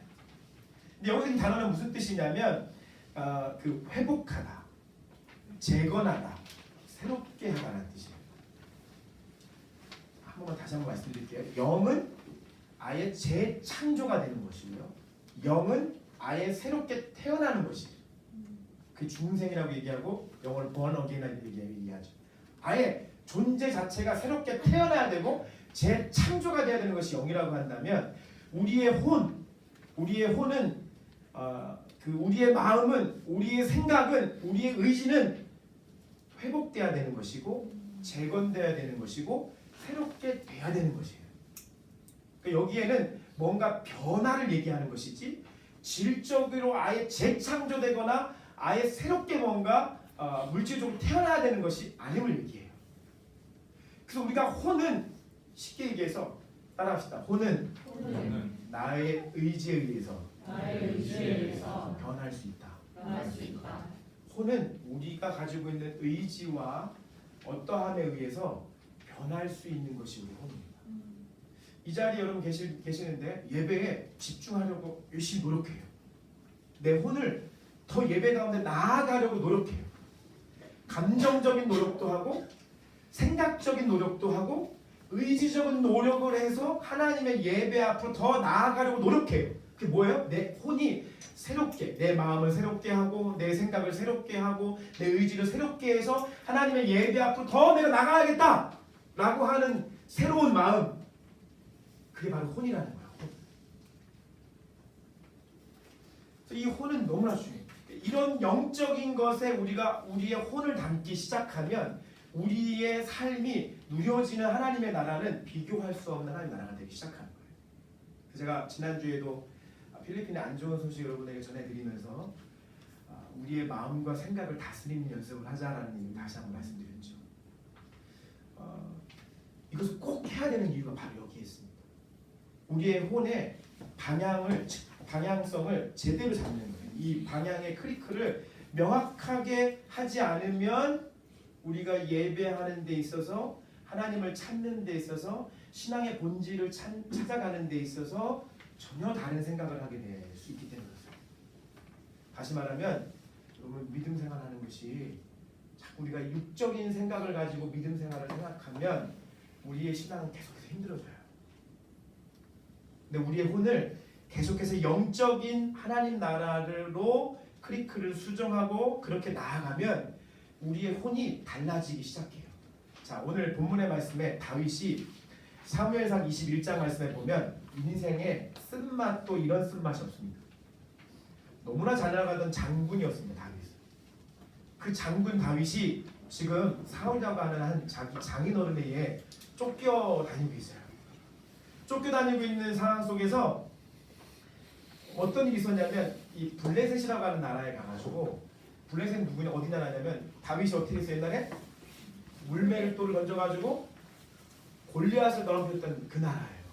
근데 여기 이 단어는 무슨 뜻이냐면 그 회복하다, 재건하다, 새롭게 하다는 뜻이에요. 한 번만 다시 한번 말씀드릴게요. 영은 아예 재창조가 되는 것이고요. 영은 아예 새롭게 태어나는 것이에요. 그 중생이라고 얘기하고 영어를 born again이라고 얘기하죠. 아예 존재 자체가 새롭게 태어나야 되고 재창조가 돼야 되는 것이 영이라고 한다면 우리의 혼은 우리의 마음은, 우리의 생각은, 우리의 의지는 회복돼야 되는 것이고 재건돼야 되는 것이고 새롭게 돼야 되는 것이에요. 그러니까 여기에는 뭔가 변화를 얘기하는 것이지 질적으로 아예 재창조되거나 아예 새롭게 뭔가 물질적으로 태어나야 되는 것이 아님을 얘기해요. 그래서 우리가 혼은 쉽게 얘기해서 따라합시다. 혼은 나의 의지에 의해서 변할 수 있다. 혼은 우리가 가지고 있는 의지와 어떠함에 의해서 변할 수 있는 것이 우리 혼입니다. 이 자리에 여러분 계시는데 예배에 집중하려고 열심히 노력해요. 내 혼을 더 예배 가운데 나아가려고 노력해요. 감정적인 노력도 하고 생각적인 노력도 하고 의지적인 노력을 해서 하나님의 예배 앞으로 더 나아가려고 노력해요. 그게 뭐예요? 내 혼이 새롭게, 내 마음을 새롭게 하고 내 생각을 새롭게 하고 내 의지를 새롭게 해서 하나님의 예배 앞으로 더 내가 나가야겠다 라고 하는 새로운 마음, 그게 바로 혼이라는 거예요. 이 혼은 너무나 중요해요. 이런 영적인 것에 우리가 우리의 혼을 담기 시작하면 우리의 삶이 누려지는 하나님의 나라는 비교할 수 없는 하나님의 나라가 되기 시작하는 거예요. 제가 지난주에도 필리핀의 안 좋은 소식 여러분에게 전해드리면서 우리의 마음과 생각을 다스리는 연습을 하자라는 얘기를 다시 한번 말씀드렸죠. 이것을 꼭 해야 되는 이유가 바로 여기에 있습니다. 우리의 혼의 방향성을 제대로 잡는 거예요. 이 방향의 크리크를 명확하게 하지 않으면 우리가 예배하는 데 있어서 하나님을 찾는 데 있어서 신앙의 본질을 찾아가는 데 있어서 전혀 다른 생각을 하게 될 수 있기 때문이죠. 다시 말하면 여러분 믿음 생활하는 것이 자꾸 우리가 육적인 생각을 가지고 믿음 생활을 생각하면 우리의 신앙은 계속해서 힘들어져요. 근데 우리의 혼을 계속해서 영적인 하나님 나라로 크리크를 수정하고 그렇게 나아가면 우리의 혼이 달라지기 시작해요. 자, 오늘 본문의 말씀에 다윗이 사무엘상 21장 말씀에 보면 인생에 쓴맛도 이런 쓴맛이 없습니다. 너무나 잘 나가던 장군이었습니다. 다윗은. 그 장군 다윗이 지금 사울이라고 하는 한 자기 장인어른에 의해 쫓겨다니고 있어요. 쫓겨다니고 있는 상황 속에서 어떤 일이 있었냐면 이 블레셋이라고 하는 나라에 가가지고 블레셋은 누구냐 어디 나라냐면 다윗이 어떻게 했어요 옛날에? 물맷돌을 던져가지고 골리앗을 넘겼던 그 나라예요.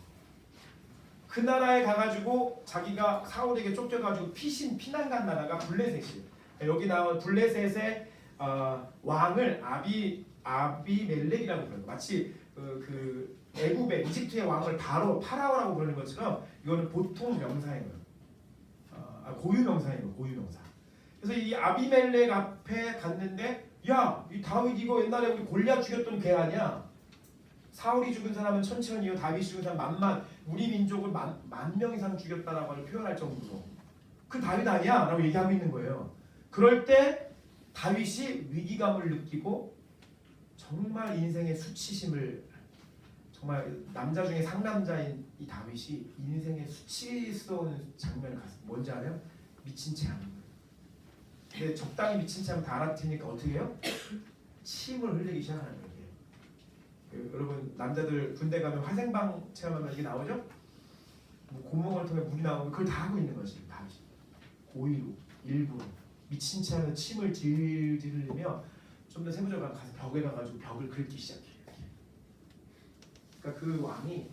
그 나라에 가가지고 자기가 사울에게 쫓겨가지고 피난 간 나라가 블레셋이에요. 여기 나온 블레셋의 왕을 아비멜렉이라고 불러요. 마치 그 애굽의 이집트의 왕을 파라오라고 부르는 것처럼 이거는 보통 명사예요. 고유 명사예요. 고유 명사. 그래서 이 아비멜렉 앞에 갔는데 야, 이 다윗 이거 옛날에 우리 골리앗 죽였던 걔 아니야? 사울이 죽은 사람은 천천히요, 다윗이 죽은 사람 만만, 우리 민족을 만 명 이상 죽였다라고 표현할 정도로 그 다윗 아니야? 라고 얘기하고 있는 거예요. 그럴 때 다윗이 위기감을 느끼고 정말 인생의 수치심을, 정말 남자 중에 상남자인 이 다윗이 인생의 수치스러운 장면을 갔어요. 뭔지 알아요? 미친 채 하는 거예요. 근데 적당히 미친 채 하면 다 알아채니까 어떻게 해요? 침을 흘리기 시작하는 거예요. 여러분 남자들 군대 가면 화생방 체험하면 이게 나오죠? 뭐 구멍을 통해 물이 나오면 그걸 다 하고 있는 거지. 다윗이 고의로 일부러 미친 채 하면 침을 질질 흘리며 좀 더 세부적으로 가서 벽에 가가지고 벽을 긁기 시작해요. 그러니까 그 왕이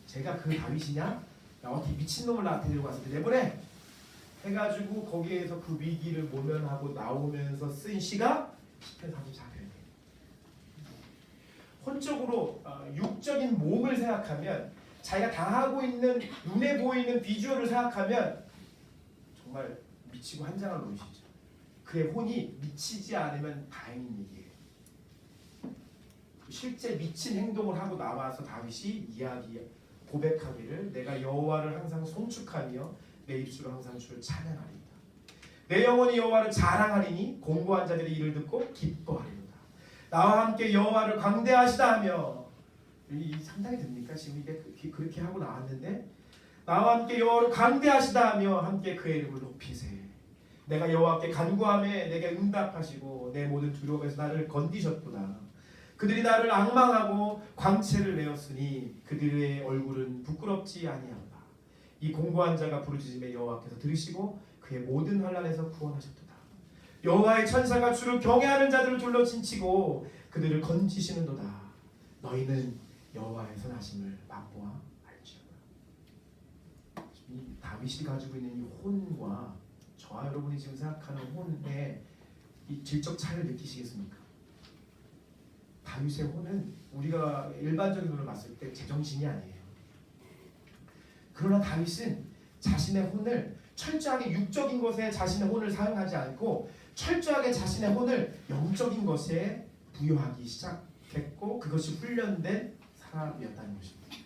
제가 그 다윗이냐? 야, 어떻게 미친놈을 나한테 데리고 왔을 때 내보내! 해가지고 거기에서 그 위기를 모면하고 나오면서 쓴 시가 10편 34편이에요. 혼적으로 육적인 몸을 생각하면 자기가 당하고 있는 눈에 보이는 비주얼을 생각하면 정말 미치고 한장을 놓으시죠. 그의 혼이 미치지 않으면 다행인 얘기예요. 실제 미친 행동을 하고 나와서 다윗이 고백하기를 내가 여호와를 항상 송축하며 내 입술로 항상 주를 찬양하리이다. 내 영혼이 여호와를 자랑하리니 공고한 자들의 일을 듣고 기뻐하리로다. 나와 함께 여호와를 광대하시다 하며, 이 상당히 됩니까? 지금 이게 그렇게 하고 나왔는데 나와 함께 여호와를 광대하시다 하며 함께 그의 이름을 높이세. 내가 여호와께 간구하매 내게 응답하시고 내 모든 두려움에서 나를 건디셨도다. 그들이 나를 앙망하고 광채를 내었으니 그들의 얼굴은 부끄럽지 아니하다. 이 공고한 자가 부르짖음에 여호와께서 들으시고 그의 모든 환난에서 구원하셨도다. 여호와의 천사가 주를 경외하는 자들을 둘러 진치고 그들을 건지시는도다. 너희는 여호와의 선하심을 맛보아 알지어다. 이 다윗이 가지고 있는 이 혼과 저와 여러분이 지금 생각하는 혼의 이 질적 차이를 느끼시겠습니까? 다윗의 혼은 우리가 일반적인 눈으로 봤을 때 제정신이 아니에요. 그러나 다윗은 자신의 혼을 철저하게 육적인 것에 자신의 혼을 사용하지 않고 철저하게 자신의 혼을 영적인 것에 부여하기 시작했고 그것이 훈련된 사람이었다는 것입니다.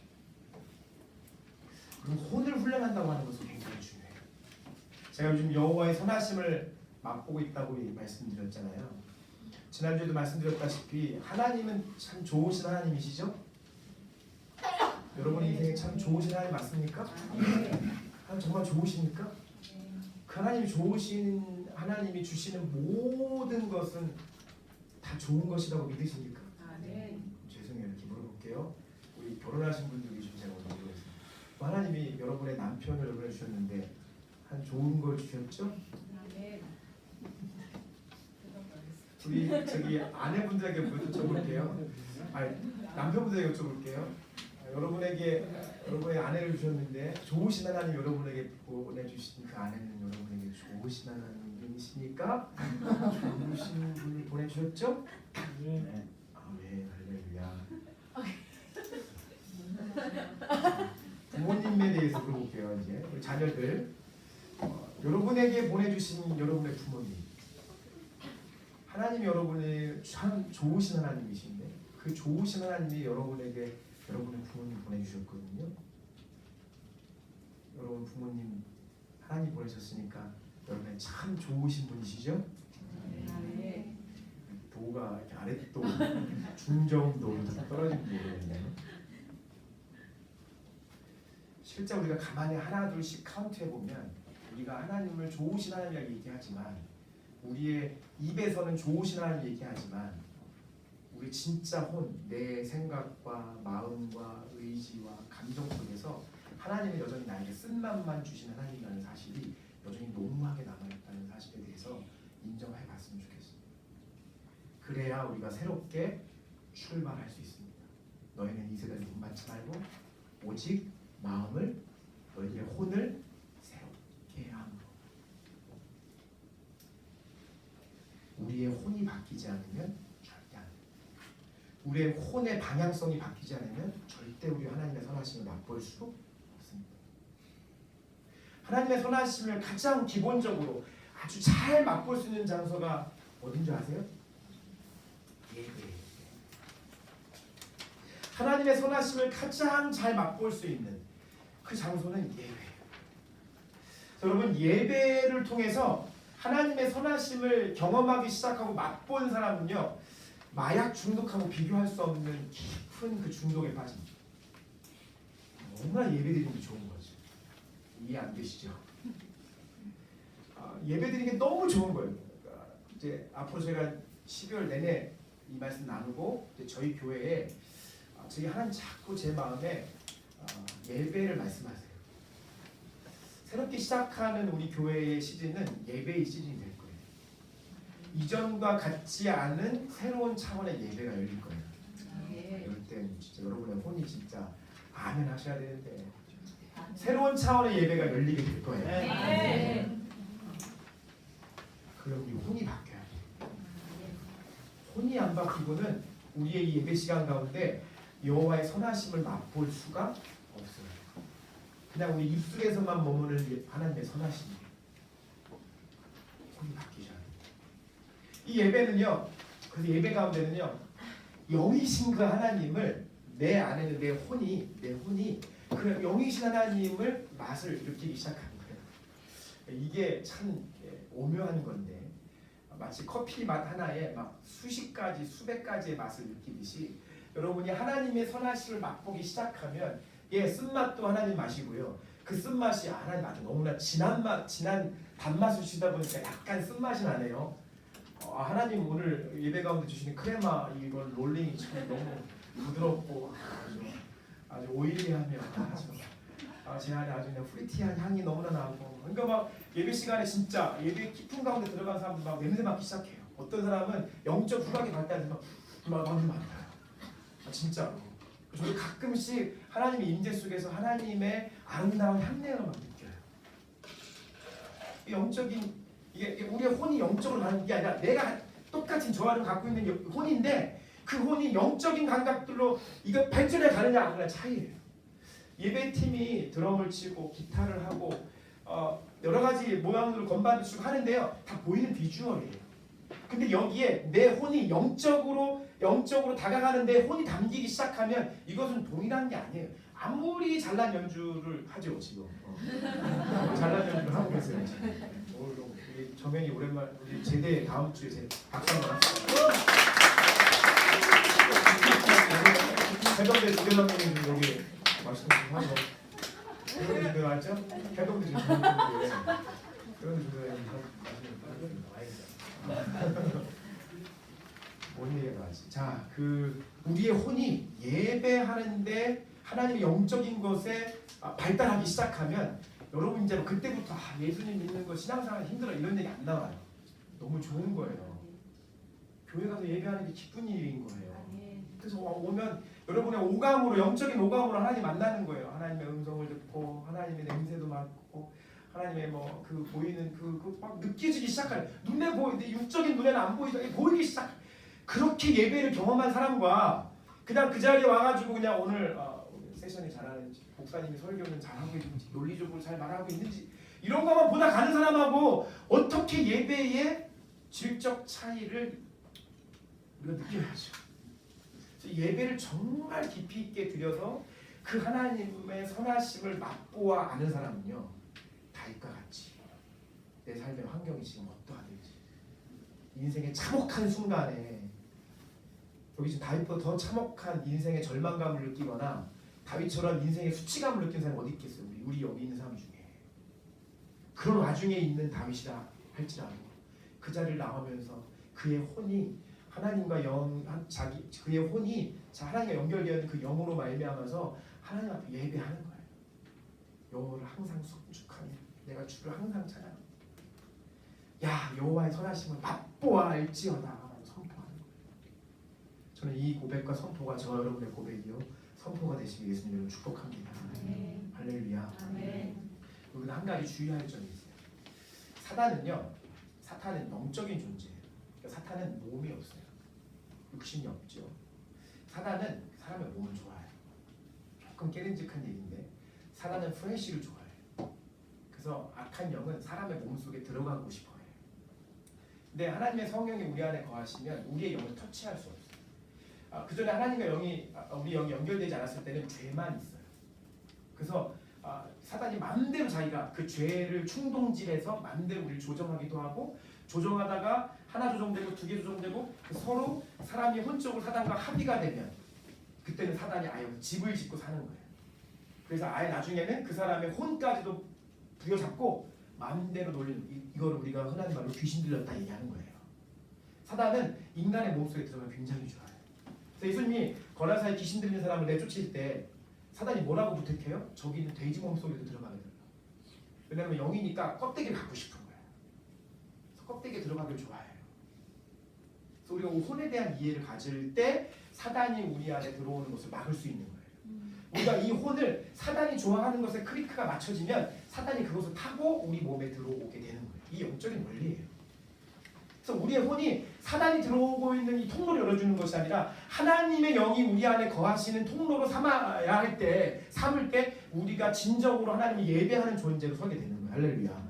그럼 혼을 훈련한다고 하는 것은 굉장히 중요해요. 제가 요즘 여호와의 선하심을 맛보고 있다고 말씀드렸잖아요. 지난주에도 말씀드렸다시피 하나님은 참 좋으신 하나님이시죠? 여러분 인생에 참 좋으신 하나님 맞습니까? 하나님 정말 좋으십니까? 그 하나님이 좋으신 하나님이 주시는 모든 것은 다 좋은 것이라고 믿으십니까? 죄송해요. 이렇게 물어볼게요. 우리 결혼하신 분들이 좀 제가 오늘 물어보겠습니다. 하나님이 여러분의 남편을 여러분에 주셨는데 한 좋은 걸 주셨죠? 우리 저기 아내분들에게 여쭤볼게요. 아니 남편분들에게 여쭤볼게요. 여러분의 아내를 주셨는데 좋으신 하나님 여러분에게 보내주신 그 아내는 여러분에게 좋으신 하나님이십니까? 좋으신 분을 보내주셨죠? 네. 아멘 할렐루야. 부모님에 대해서 물어볼게요. 이제 우리 자녀들 여러분에게 보내주신 여러분의 부모님 하나님이 여러분의 참 좋으신 하나님이신데 그 좋으신 하나님이 여러분에게 여러분의 부모님 보내주셨거든요. 여러분 부모님 하나님 보내셨으니까 여러분의 참 좋으신 분이시죠? 도가 이렇게 아랫도 중정도 떨어지는 모르겠네요. 실제 우리가 가만히 하나 둘씩 카운트해 보면 우리가 하나님을 좋으신 하나님이라고 얘기하지만 우리의 입에서는 좋으신 하나님 얘기하지만 우리 진짜 내 생각과 마음과 의지와 감정 속에서 하나님은 여전히 나에게 쓴맛만 주신 하나님이라는 사실이 여전히 농후하게 남아있다는 사실에 대해서 인정해 봤으면 좋겠습니다. 그래야 우리가 새롭게 출발할 수 있습니다. 너희는 이 세대를 본받지 말고 오직 마음을 너희의 혼을 새롭게 함으로. 우리의 혼이 바뀌지 않으면 절대 안 됩니다. 우리의 혼의 방향성이 바뀌지 않으면 절대 우리 하나님의 선하심을 맛볼 수 없습니다. 하나님의 선하심을 가장 기본적으로 아주 잘 맛볼 수 있는 장소가 어딘 줄 아세요? 예배. 하나님의 선하심을 가장 잘 맛볼 수 있는 그 장소는 예배예요. 여러분 예배를 통해서 하나님의 선하심을 경험하기 시작하고 맛본 사람은요 마약 중독하고 비교할 수 없는 깊은 그 중독에 빠집니다. 너무나 예배드리는 게 좋은 거죠. 이해 안 되시죠? 예배드리는 게 너무 좋은 거예요. 그러니까 이제 앞으로 제가 12월 내내 이 말씀 나누고 이제 저희 교회에 저희 하나님 자꾸 제 마음에 예배를 말씀하세요. 새롭게 시작하는 우리 교회의 시즌은 예배의 시즌이 될 거예요. 이전과 같지 않은 새로운 차원의 예배가 열릴 거예요. 이럴 땐 진짜 여러분의 혼이 진짜 아멘 하셔야 되는데 새로운 차원의 예배가 열리게 될 거예요. 그럼 우리 혼이 바뀌어야 돼요. 혼이 안 바뀌고는 우리의 이 예배 시간 가운데 여호와의 선하심을 맛볼 수가 없어요. 그냥 우리 입술에서만 머무는 하나님의 선하심이에요. 혼이 바뀌셔야 돼요. 이 예배는요. 그래서 예배 가운데는요. 영이신 그 하나님을 내 안에는 내 혼이 그 영이신 하나님을 맛을 느끼기 시작하는 거예요. 이게 참 오묘한 건데 마치 커피 맛 하나에 막 수십 가지 수백 가지의 맛을 느끼듯이 여러분이 하나님의 선하심을 맛보기 시작하면 쓴맛도 하나님 맛이고요. 그 쓴맛이 하나님 맛이 너무나 진한 단맛을 주시다 보니까 약간 쓴맛이 나네요. 하나님 오늘 예배 가운데 주시는 크레마 이걸 롤링이 참 너무 부드럽고 아주 오일리하며 제 안에 아주 그냥 프리티한 향이 너무나 나고 그러니까 막 예배 시간에 진짜 예배 깊은 가운데 들어간 사람들 막 냄새 맡기 시작해요. 어떤 사람은 영적 후각이 갈 때는 막 냄새 맡아요. 진짜로. 저도 가끔씩 하나님의 임재 속에서 하나님의 아름다운 향내를 막 느껴요. 영적인 이게 우리의 혼이 영적으로 가는 게 아니라 내가 똑같은 조화를 갖고 있는 혼인데 그 혼이 영적인 감각들로 이거 발전해 가느냐 안 가느냐 차이예요. 예배팀이 드럼을 치고 기타를 하고 여러 가지 모양으로 건반을 치고 하는데요. 다 보이는 비주얼이에요. 근데 여기에 내 혼이 영적으로 다가가는데 혼이 담기기 시작하면 이것은 동일한 게 아니에요. 아무리 잘난 연주를 하죠 지금. 잘난 연주를 하고 계세요. 우리 정현이 오랜만 우리 제대 다음 주에 제 박수 한번 합시다. 해병대 조교장님이 여기 말씀 좀 하고 해병대 알죠? 해병대 조교장님 그런 주제에 와야죠. 뭔 얘기가 나지? 자, 우리의 혼이 예배하는데 하나님의 영적인 것에 발달하기 시작하면 여러분 이제 그때부터 예수님 믿는 거 신앙생활 힘들어 이런 얘기 안 나와요. 너무 좋은 거예요. 교회 가서 예배하는 게 기쁜 일인 거예요. 그래서 오면 여러분의 오감으로 영적인 오감으로 하나님 만나는 거예요. 하나님의 음성을 듣고 하나님의 냄새도 맡고 하나님의 보이는 막 느껴지기 시작해요. 눈에 보이는데 육적인 눈에는 안 보이죠. 보이기 시작. 그렇게 예배를 경험한 사람과 그냥 그 자리에 와가지고 그냥 오늘 세션이 잘하는지 목사님이 설교는 잘하고 있는지 논리적으로 잘 말하고 있는지 이런 것만 보다 가는 사람하고 어떻게 예배의 질적 차이를 우리가 느껴야죠. 예배를 정말 깊이 있게 드려서 그 하나님의 선하심을 맛보아 아는 사람은요 다윗과 같이 내 삶의 환경이 지금 어떠하든지 인생의 참혹한 순간에 여기 지금 다윗보다 더 참혹한 인생의 절망감을 느끼거나 다윗처럼 인생의 수치감을 느낀 사람이 어디 있겠어요? 우리 여기 있는 사람 중에 그런 와중에 있는 다윗이라 할지라도 그 자리를 나오면서 그의 혼이 하나님과 그의 혼이 하나님과 연결되는 그 영으로 말미암아서 하나님 앞에 예배하는 거예요. 여호와를 항상 송축하며 내가 주를 항상 찬양합니다. 야 여호와의 선하심을 맛보아 알지어다 라고 선포하는 거예요. 저는 이 고백과 선포가 저 여러분의 고백이요 선포가 되시길 예수님으로 축복합니다. 아멘. 할렐루야. 아멘. 우리가 한 가지 주의할 점이 있어요. 사탄은 영적인 존재예요. 사탄은 몸이 없어요. 육신이 없죠. 사탄은 사람의 몸을 좋아해요. 조금 깨름직한 얘기인데 사탄은 프레쉬를 좋아해요. 그래서 악한 영은 사람의 몸속에 들어가고 싶어요. 근데 하나님의 성령이 우리 안에 거하시면 우리의 영을 터치할 수 없어요. 그 전에 하나님과 우리 영이 연결되지 않았을 때는 죄만 있어요. 그래서 사탄이 마음대로 자기가 그 죄를 충동질해서 마음대로 우리를 조정하기도 하고 조정하다가 하나 조정되고 두 개 조정되고 서로 사람이 혼적으로 사단과 합의가 되면 그때는 사단이 아예 집을 짓고 사는 거예요. 그래서 아예 나중에는 그 사람의 혼까지도 부여잡고 마음대로 놀리는 이거를 우리가 흔한 말로 귀신 들렸다 얘기하는 거예요. 사단은 인간의 몸속에 들어가면 굉장히 좋아요. 그래서 예수님이 거라사에 귀신 들린 사람을 내쫓을 때 사단이 뭐라고 부탁해요? 저기 있는 돼지 몸속에도 들어가게 달라. 왜냐하면 영이니까 껍데기를 갖고 싶은 거예요. 그래서 껍데기에 들어가길 좋아해요. 그래서 우리가 혼에 대한 이해를 가질 때 사단이 우리 안에 들어오는 것을 막을 수 있는 거예요. 우리가 이 혼을 사단이 좋아하는 것에 크리크가 맞춰지면 사단이 그것을 타고 우리 몸에 들어오게 되는 거예요. 이 영적인 원리예요. 그래서 우리의 혼이 사단이 들어오고 있는 이 통로를 열어주는 것이 아니라 하나님의 영이 우리 안에 거하시는 통로로 삼을 때 우리가 진정으로 하나님을 예배하는 존재로 서게 되는 거예요. 할렐루야.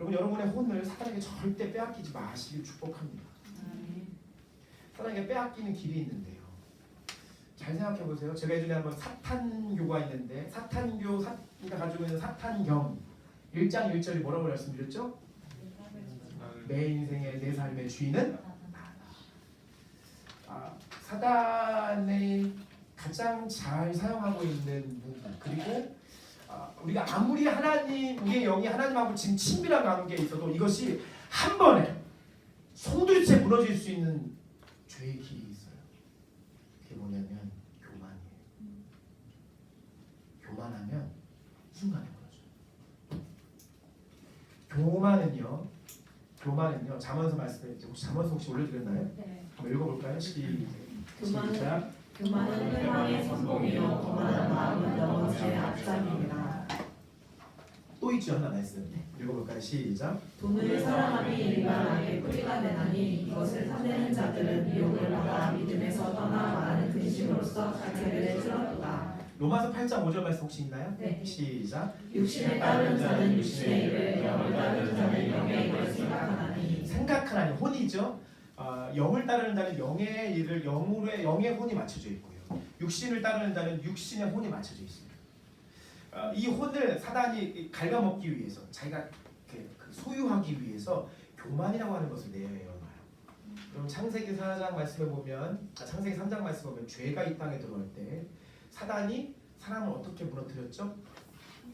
여러분의 혼을 사단에게 절대 빼앗기지 마시길 축복합니다. 사단에게 빼앗기는 길이 있는데요. 잘 생각해 보세요. 제가 예전에 한번 사탄교가 있는데 사탄교가 가지고 있는 사탄경 1장 1절이 뭐라고 말씀드렸죠? 내 인생의 내 삶의 주인은 나다. 사단이 가장 잘 사용하고 있는 무기 그리고 우리가 아무리 우리의 영이 하나님하고 지금 친밀한 관계에 있어도 이것이 한 번에 송두리째 무너질 수 있는 죄의 길이 있어요. 그게 뭐냐면 교만이에요. 교만하면 순간에 무너져요. 교만은요. 잠언서 말씀에 잠언서 혹시 올려드렸나요? 네. 한번 읽어볼까요? 시작. 교만은 회망의 선봉이요 거만한 마음은 영혼의 앞잡이니라. 또 있죠 하나 말씀. 읽어볼까요? 시작. 돈을 사랑함이 일반하게 뿌리가 되나니 이것을 탐내는 자들은 유혹을 받아 믿음에서 떠나 많은 근심으로써 자체를 틀었도다. 로마서 8장 5절 말씀 혹시 있나요? 네. 시작. 육신에 따르는 자는 육신의 일을, 영을 따르는 자는 영의 일을 생각하나니. 생각하나니 혼이죠. 영을 따르는 자는 영의 일을 영의 혼이 맞춰져 있고요. 육신을 따르는 자는 육신의 혼이 맞춰져 있습니다. 이 혼을 사단이 갉아먹기 위해서 자기가 소유하기 위해서 교만이라고 하는 것을 내어놔요. 그럼 창세기 4장 말씀에 보면 창세기 3장 말씀에 보면 죄가 이 땅에 들어올 때 사단이 사람을 어떻게 무너뜨렸죠?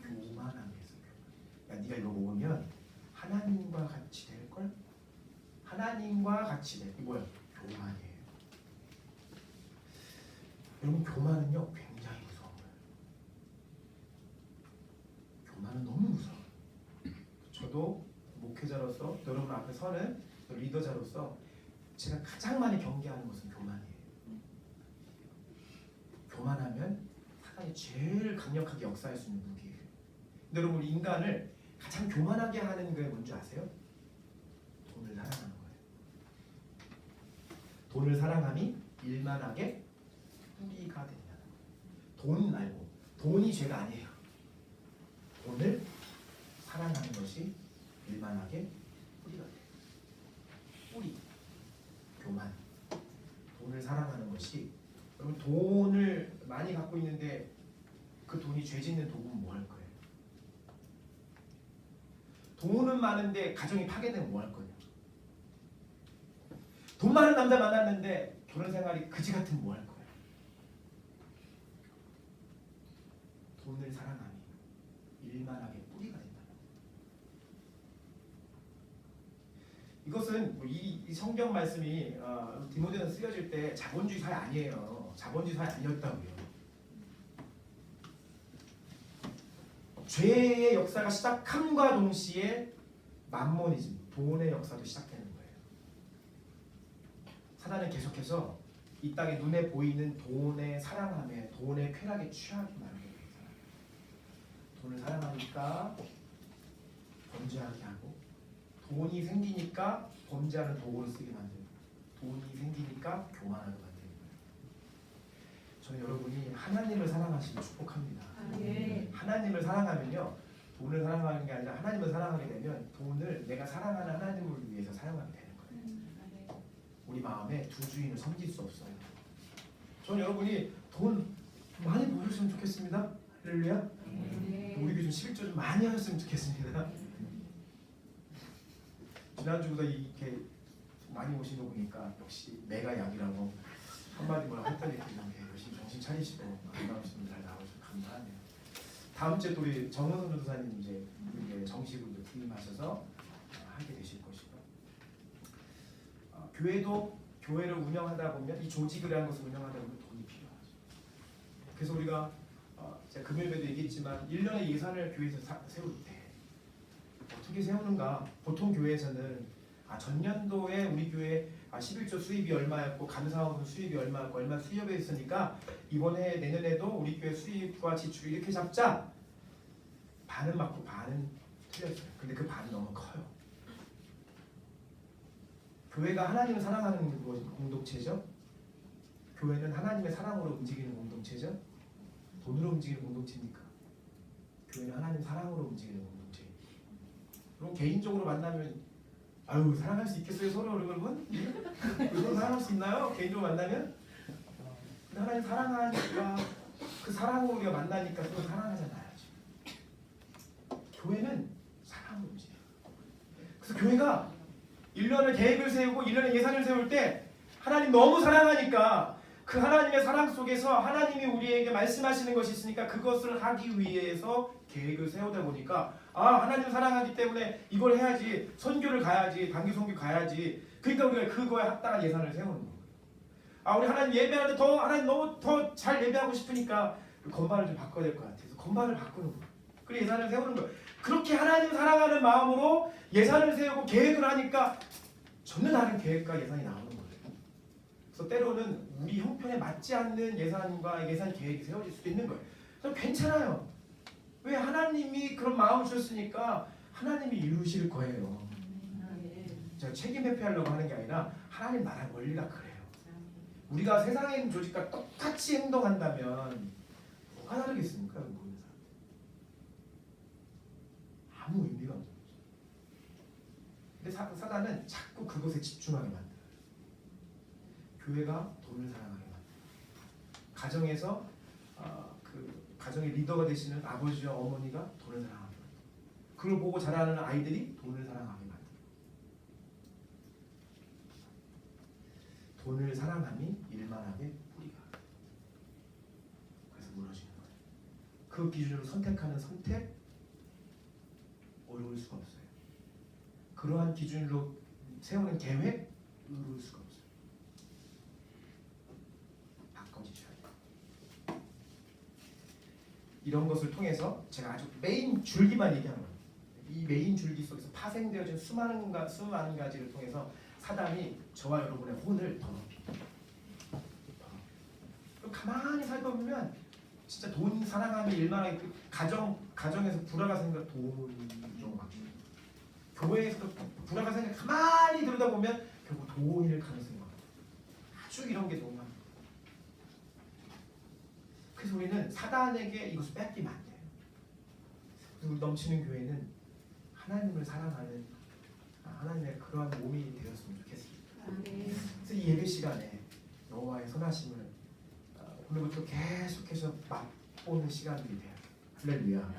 교만함에서. 야, 네가 이거 먹으면 하나님과 같이 될 걸? 하나님과 같이 돼. 이게 뭐야? 교만이에요. 여러분, 교만은요 굉장히 무서운 거예요. 교만은 너무 무서워요. 저도 목회자로서 여러분 앞에 서는 리더자로서 제가 가장 많이 경계하는 것은 교만이에요. 교만하면 사단이 제일 강력하게 역사할 수 있는 무기예요. 근데 여러분, 인간을 가장 교만하게 하는 게 뭔지 아세요? 돈을 사랑하는 거예요. 돈을 사랑함이 일만하게 뿌리가 된다는 거예요. 돈 말고, 돈이 죄가 아니에요. 돈을 사랑하는 것이 일만하게 뿌리가 돼요. 뿌리, 교만. 돈을 사랑하는 것이, 여러분, 돈을 많이 갖고 있는데 그 돈이 죄 짓는 도구는 뭐 할 거예요? 돈은 많은데 가정이 파괴되면 뭐 할 거예요? 돈 많은 남자 만났는데 결혼 생활이 그지 같으면 뭐 할 거예요? 돈을 사랑함이 일만하게 뿌리가 된다. 이것은 이 성경 말씀이 디모데는 쓰여질 때 자본주의 사회 아니에요. 자본주의 사회 아니었다고요. 죄의 역사가 시작함과 동시에 만모니즘, 돈의 역사도 시작되는 거예요. 사단은 계속해서 이 땅에 눈에 보이는 돈의 사랑함에, 돈의 쾌락에 취하게 만들어요. 돈을 사랑하니까 범죄하게 하고, 돈이 생기니까 범죄하는 도구를 쓰게 만들고, 돈이 생기니까 교만하게 만들고. 저는 여러분이 하나님을 사랑하시길 축복합니다. 하나님을 사랑하면요, 돈을 사랑하는 게 아니라 하나님을 사랑하게 되면 돈을 내가 사랑하는 하나님을 위해서 사용하게 되는 거예요. 우리 마음에 두 주인을 섬길 수 없어요. 저는 여러분이 돈 많이 벌으셨으면 좋겠습니다. 할렐루야. 우리 교회 좀 11조 좀 많이 하셨으면 좋겠습니다. 지난주보다 이렇게 많이 오신 거 보니까 역시 내가 약이라고 한마디 뭘 했더니 열심히 정신 차리시고 아름다우신 분들 잘 나오셔서 감사하네요. 다음 주에 또 우리 정은선 전도사님 이제 정식으로 부임하셔서 하게 되실 것이고, 교회도 교회를 운영하다 보면, 이 조직이라는 것을 운영하다 보면 돈이 필요하죠. 그래서 우리가 제가 금요일에도 얘기했지만 1년의 예산을 교회에서 세울 때 어떻게 세우는가? 보통 교회에서는 전년도에 우리 교회 11조 수입이 얼마였고 감사원 수입이 얼마였고 얼마 수입에 있으니까 이번에 내년에도 우리 교회 수입과 지출 이렇게 잡자. 반은 맞고 반은 틀렸어요. 근데 그 반이 너무 커요. 교회가 하나님을 사랑하는 공동체죠. 교회는 하나님의 사랑으로 움직이는 공동체죠. 돈으로 움직이는 공동체입니까? 교회는 하나님 사랑으로 움직이는 공동체. 그럼 개인적으로 만나면 아유 사랑할 수 있겠어요 서로 여러분? 여러분 사랑할 수 있나요? 개인적으로 만나면? 근데 하나님 사랑하니까 그 사랑으로 우리가 만나니까 서로 사랑하잖아요. 교회는 사랑으로 움직여요. 그래서 교회가 1년을 계획을 세우고 1년의 예산을 세울 때 하나님 너무 사랑하니까 그 하나님의 사랑 속에서 하나님이 우리에게 말씀하시는 것이 있으니까 그것을 하기 위해서 계획을 세우다 보니까 하나님 사랑하기 때문에 이걸 해야지, 선교를 가야지, 단기 선교 가야지. 그러니까 우리가 그거에 합당한 예산을 세우는 거예요. 우리 하나님 예배하는데 더 하나님 너무 더 잘 예배하고 싶으니까 건반을 좀 바꿔야 될 것 같아서 건반을 바꾸는 거예요. 그리고 예산을 세우는 거예요. 그렇게 하나님 사랑하는 마음으로 예산을 세우고 계획을 하니까 전혀 다른 계획과 예산이 나오는 거예요. 그래서 때로는 우리 형편에 맞지 않는 예산과 예산 계획이 세워질 수도 있는 거예요. 그럼 괜찮아요. 왜? 하나님이 그런 마음을 주셨으니까 하나님이 이루실 거예요. 제가 책임 회피하려고 하는 게 아니라 하나님 나라 원리가 그래요. 우리가 세상에 있는 조직과 똑같이 행동한다면 뭐가 다르겠습니까? 아무 의미가 없는 거죠. 근데 사단은 자꾸 그것에 집중하게 만들어요. 교회가 돈을 사랑하게 만들어요. 가정에서 그 가정의 리더가 되시는 아버지와 어머니가 돈을 사랑하게 만들어요. 그걸 보고 자라는 아이들이 돈을 사랑하게 만들어요. 돈을 사랑함이 일만하게 뿌리가. 그래서 무너지는 거예요. 그 기준으로 선택하는 선택, 어려울 수가 없어요. 그러한 기준으로 세우는 계획 어려울 수가 없어요. 바꿔주셔야 돼요. 이런 것을 통해서 제가 아주 메인 줄기만 얘기하는 거예요. 이 메인 줄기 속에서 파생되어진 수많은 가지를 통해서 사단이 저와 여러분의 혼을 더럽힙니다. 가만히 살펴보면 진짜 돈 사랑하면 일만하게 가정에서 불화가 생겨 돈이 좀 교회에서도 불화가 생겨 가만히 들여다보면 결국 돈일 가능성이 많아요. 아주 이런 게 너무 많아요. 그래서 우리는 사단에게 이것을 뺏기면 안 돼요. 그리고 넘치는 교회는 하나님을 사랑하는 하나님의 그러한 몸이 되었으면 좋겠습니다. 그래서 이 예배 시간에 여호와의 선하심을 오늘부터 계속해서 맛보는 시간들이 돼요. 할렐루야.